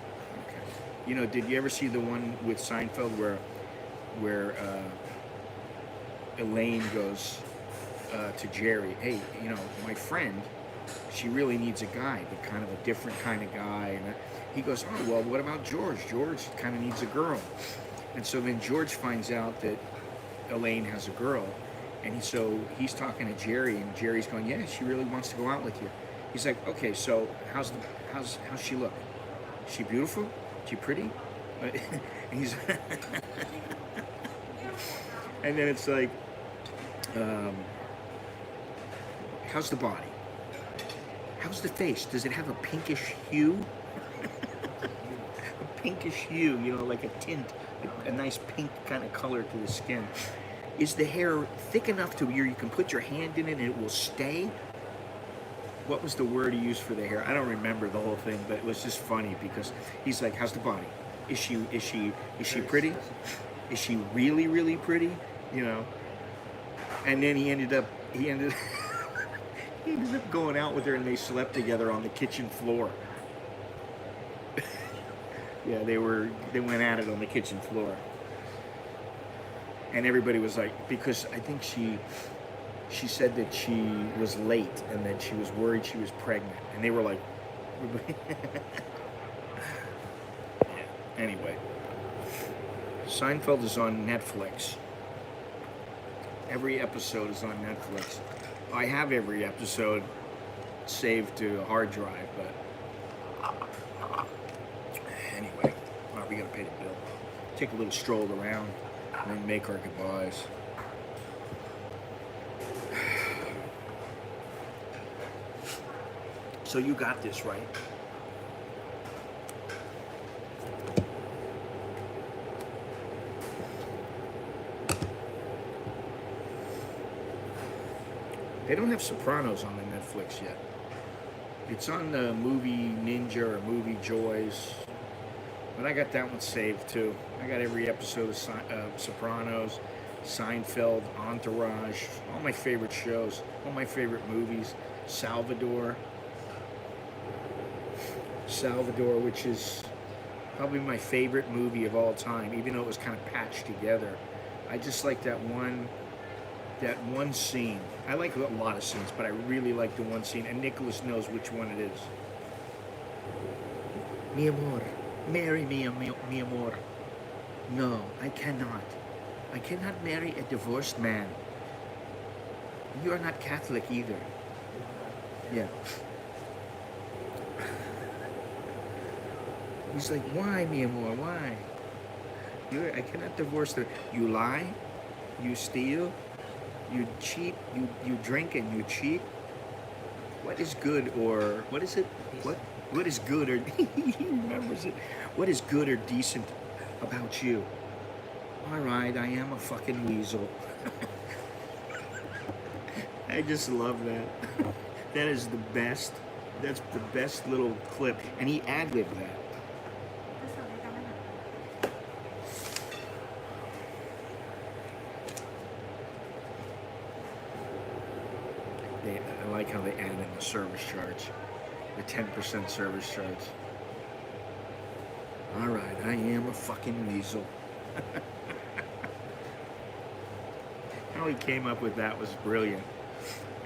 Okay. You know, did you ever see the one with Seinfeld where Elaine goes to Jerry, hey, you know, my friend, she really needs a guy, but kind of a different kind of guy. And he goes, oh, well, what about George? George kind of needs a girl. And so then George finds out that Elaine has a girl. And so he's talking to Jerry, and Jerry's going, yeah, she really wants to go out with you. He's like, okay, so how's she look? Is she beautiful? Is she pretty? And he's and then it's like, how's the body? How's the face? Does it have a pinkish hue? A pinkish hue, you know, like a tint, a nice pink kind of color to the skin. Is the hair thick enough to where you can put your hand in it and it will stay? What was the word he used for the hair? I don't remember the whole thing, but it was just funny because he's like, how's the body? Is she pretty? Is she really, really pretty? You know? And then he ended up going out with her, and they slept together on the kitchen floor. Yeah, they went at it on the kitchen floor. And everybody was like, because I think she said that she was late and that she was worried she was pregnant. And they were like, yeah. Anyway, Seinfeld is on Netflix. Every episode is on Netflix. I have every episode saved to a hard drive, but anyway, all right, we gotta pay the bill. Take a little stroll around. And then make our goodbyes. So you got this, right? They don't have Sopranos on the Netflix yet. It's on the Movie Ninja or Movie Joys. But I got that one saved too. I got every episode of Sopranos, Seinfeld, Entourage, all my favorite shows, all my favorite movies. Salvador, which is probably my favorite movie of all time, even though it was kind of patched together. I just like that one scene. I like a lot of scenes, but I really like the one scene, and Nicholas knows which one it is. Mi amor. Marry me, mi amor. No, I cannot. I cannot marry a divorced man. You are not Catholic either. Yeah. He's like, why, mi amor, why? I cannot divorce the. You lie, you steal, you cheat, you drink and you cheat. What is good or what is it? What is good or he remembers it? What is good or decent about you? All right, I am a fucking weasel. I just love that. That is the best. That's the best little clip, and he ad-libbed that. I like how they add in the service charge, the 10% service charge. All right, I am a fucking weasel. How he came up with that was brilliant.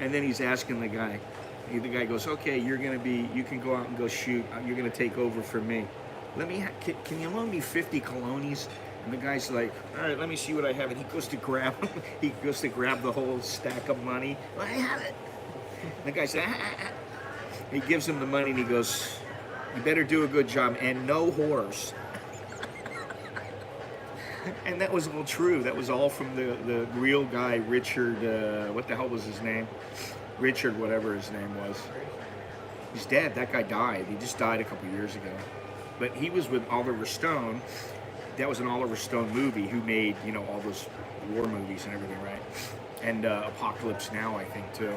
And then he's asking the guy. The guy goes, "Okay, you can go out and go shoot. You're gonna take over for me. Can you loan me 50 colones?" And the guy's like, "All right, let me see what I have." And he goes to grab the whole stack of money. "I have it." The guy said, He gives him the money and he goes, "You better do a good job and no whores." And that was all true. That was all from the real guy, Richard, what the hell was his name? Richard, whatever his name was. He's dead. That guy died. He just died a couple years ago. But he was with Oliver Stone. That was an Oliver Stone movie who made, all those war movies and everything, right? And Apocalypse Now, I think, too.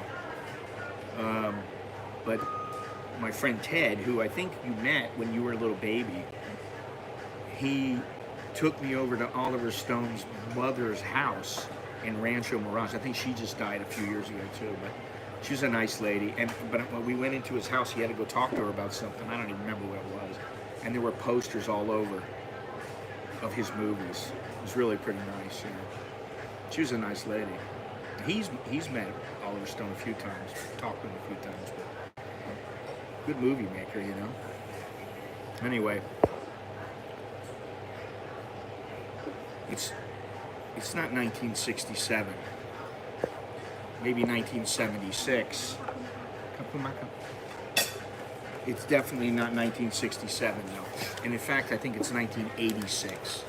But my friend Ted, who I think you met when you were a little baby, he took me over to Oliver Stone's mother's house in Rancho Mirage. I think she just died a few years ago too, but she was a nice lady. But when we went into his house, he had to go talk to her about something. I don't even remember what it was. And there were posters all over of his movies. It was really pretty nice. She was a nice lady. He's met Oliver Stone a few times, talked to him a few times, but good movie maker, Anyway. It's not 1967, maybe 1976. It's definitely not 1967 though. And in fact, I think it's 1986.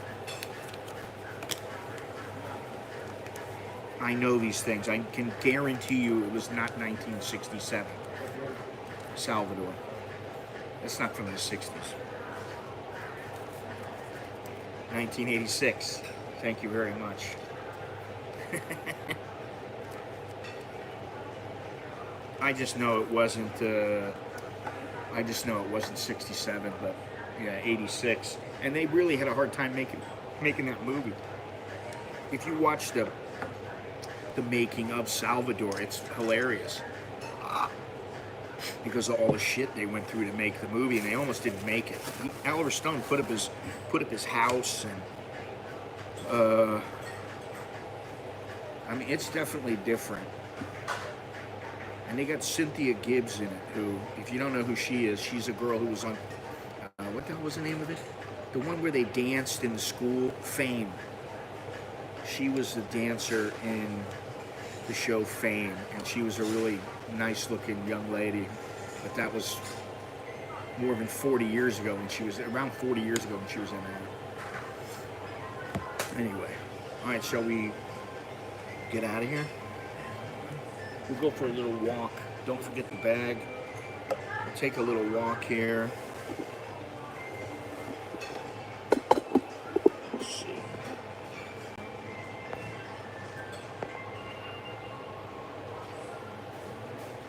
I know these things. I can guarantee you it was not 1967. Salvador. That's not from the 60s. 1986. Thank you very much. I just know it wasn't 67, but yeah, 86. And they really had a hard time making that movie. If you watch the making of Salvador, it's hilarious. Because of all the shit they went through to make the movie, and they almost didn't make it. Oliver Stone put up his house, and it's definitely different. And they got Cynthia Gibbs in it, who, if you don't know who she is, she's a girl who was on what the hell was the name of it? The one where they danced in the school, Fame. She was the dancer in the show Fame, and she was a really nice-looking young lady. But that was more than 40 years ago when she was in there. Anyway, all right, shall we get out of here? We'll go for a little walk. Don't forget the bag. We'll take a little walk here. Let's see.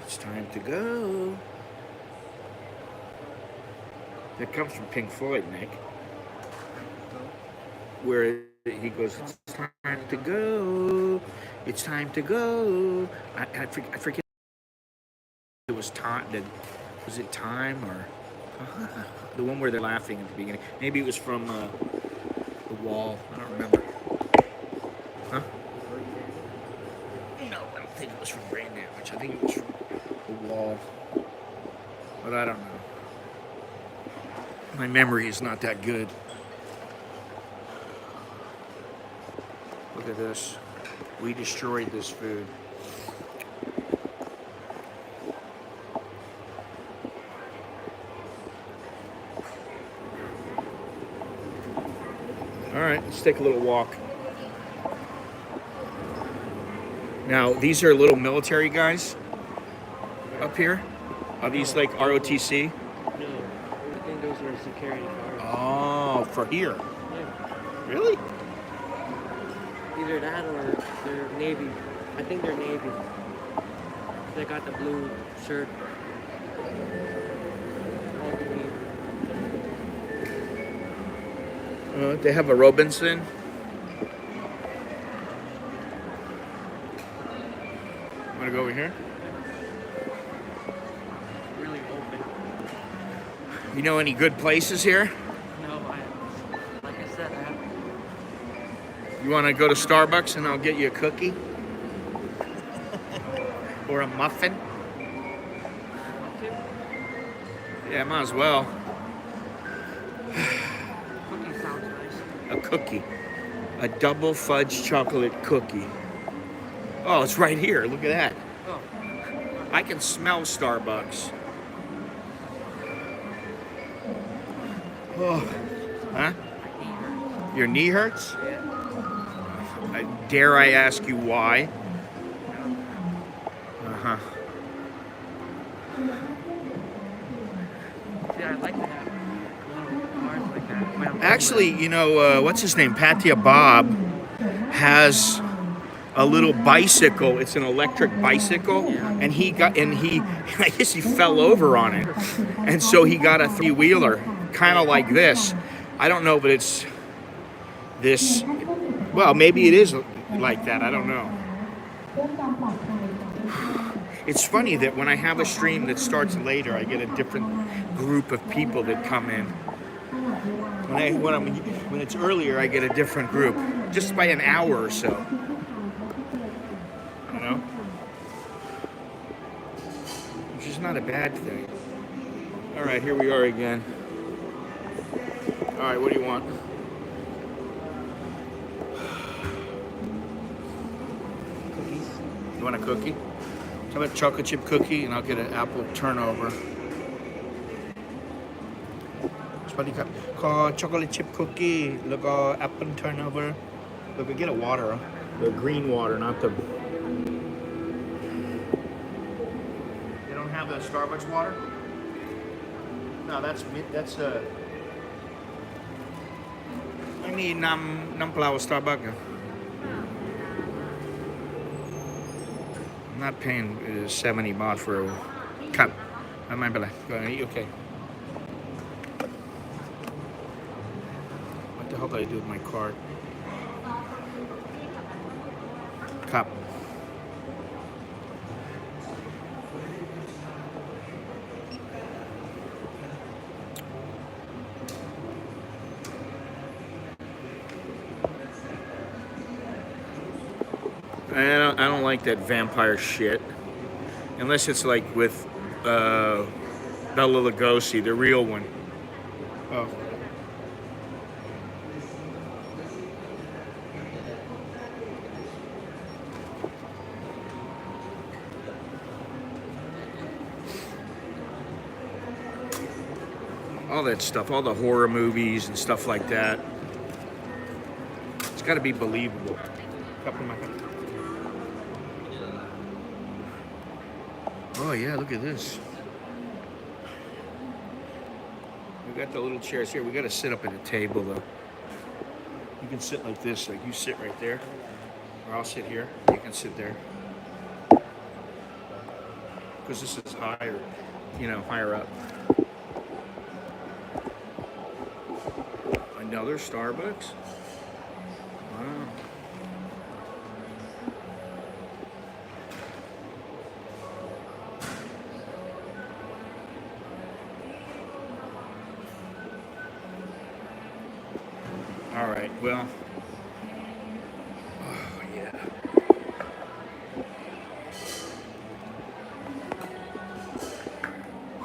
It's time to go. That comes from Pink Floyd, Nick. Where he goes, "It's time to go. It's time to go." I forget. It was time. Was it Time or the one where they're laughing at the beginning? Maybe it was from The Wall. I don't remember. Huh? No, I don't think it was from Brain Damage. I think it was from The Wall. But I don't know. My memory is not that good. Look at this. We destroyed this food. Let's take a little walk. Now, these are little military guys up here. Are these like ROTC? No, I think those are security guards. Oh, for here. Yeah. Really? Either that or they're Navy. I think they're Navy. They got the blue shirt. All green. They have a Robinson. Want to go over here? Really open. You know any good places here? No, like I said, I have. You want to go to Starbucks and I'll get you a cookie? Or a muffin? Yeah, might as well. Cookie sounds nice. A cookie. A double fudge chocolate cookie. Oh, it's right here. Look at that. Oh, I can smell Starbucks. Oh. Huh? Your knee hurts? yeah. Dare I ask you why? Uh-huh. See, I like to have little cars like that. When I'm Actually, you know, what's his name? Patia Bob has a little bicycle. It's an electric bicycle, and he I guess he fell over on it, and so he got a three-wheeler, kind of like this. I don't know, but it's this. Well, maybe it is like that. I don't know. It's funny that when I have a stream that starts later, I get a different group of people that come in. When it's earlier, I get a different group, just by an hour or so. You know, which is not a bad thing. All right, here we are again. All right, what do you want? cookies. You want a cookie? How about chocolate chip cookie, and I'll get an apple turnover. Called chocolate chip cookie. Look, apple turnover. Look, I get a water, the green water, not the. They don't have the Starbucks water. No, that's I need nam flower Starbucks. I'm not paying 70 baht for a cup. I might be like, okay. What the hell do I do with my card? Cup. I don't like that vampire shit. Unless it's like with Bela Lugosi, the real one. Oh. All that stuff, all the horror movies and stuff like that. It's got to be believable. Cup in my hand. Oh yeah, look at this. We got the little chairs here. We got to sit up at the table though. You can sit like this, like you sit right there, or I'll sit here. You can sit there, because this is higher, higher up. Another Starbucks. Wow. All right, well, oh yeah.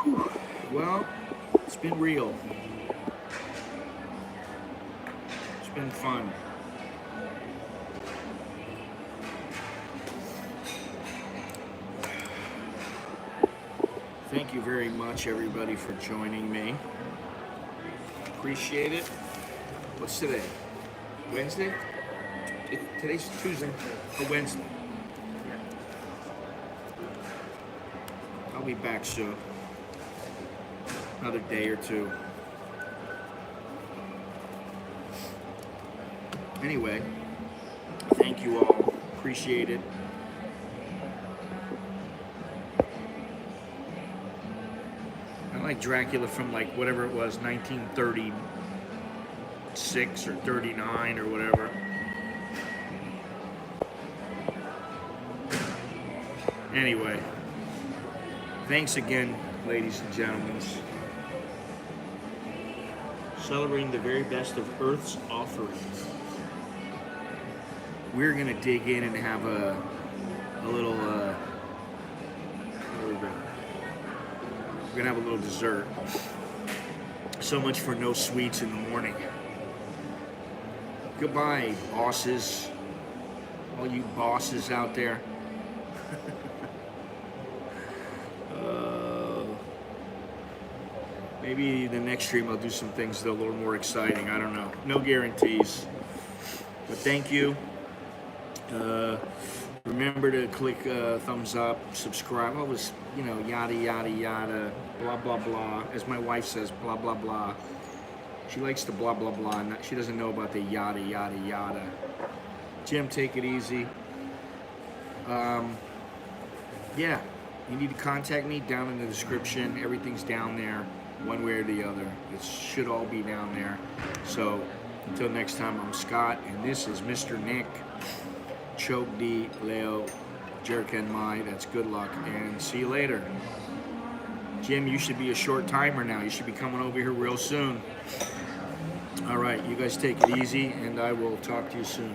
Whew. Well, it's been real. It's been fun. Thank you very much, everybody, for joining me. Appreciate it. What's today? Wednesday? Today's Tuesday or Wednesday. I'll be back soon. Another day or two. Anyway, thank you all. Appreciate it. I like Dracula from like whatever it was, 1936 or 39 or whatever. Anyway, thanks again, ladies and gentlemen. Celebrating the very best of Earth's offerings. We're gonna dig in and have a little we're gonna have a little dessert. So much for no sweets in the morning. Goodbye, bosses. All you bosses out there. Maybe the next stream I'll do some things that are a little more exciting. I don't know. No guarantees. But thank you. Remember to click thumbs up, subscribe. What was, yada, yada, yada, blah, blah, blah. As my wife says, blah, blah, blah. She likes the blah, blah, blah. She doesn't know about the yada, yada, yada. Jim, take it easy. Yeah, you need to contact me down in the description. Everything's down there, one way or the other. It should all be down there. So until next time, I'm Scott, and this is Mr. Nick. Choke D, Leo, Jerk and Mai. That's good luck, and see you later. Jim, you should be a short timer now. You should be coming over here real soon. All right, you guys take it easy, and I will talk to you soon.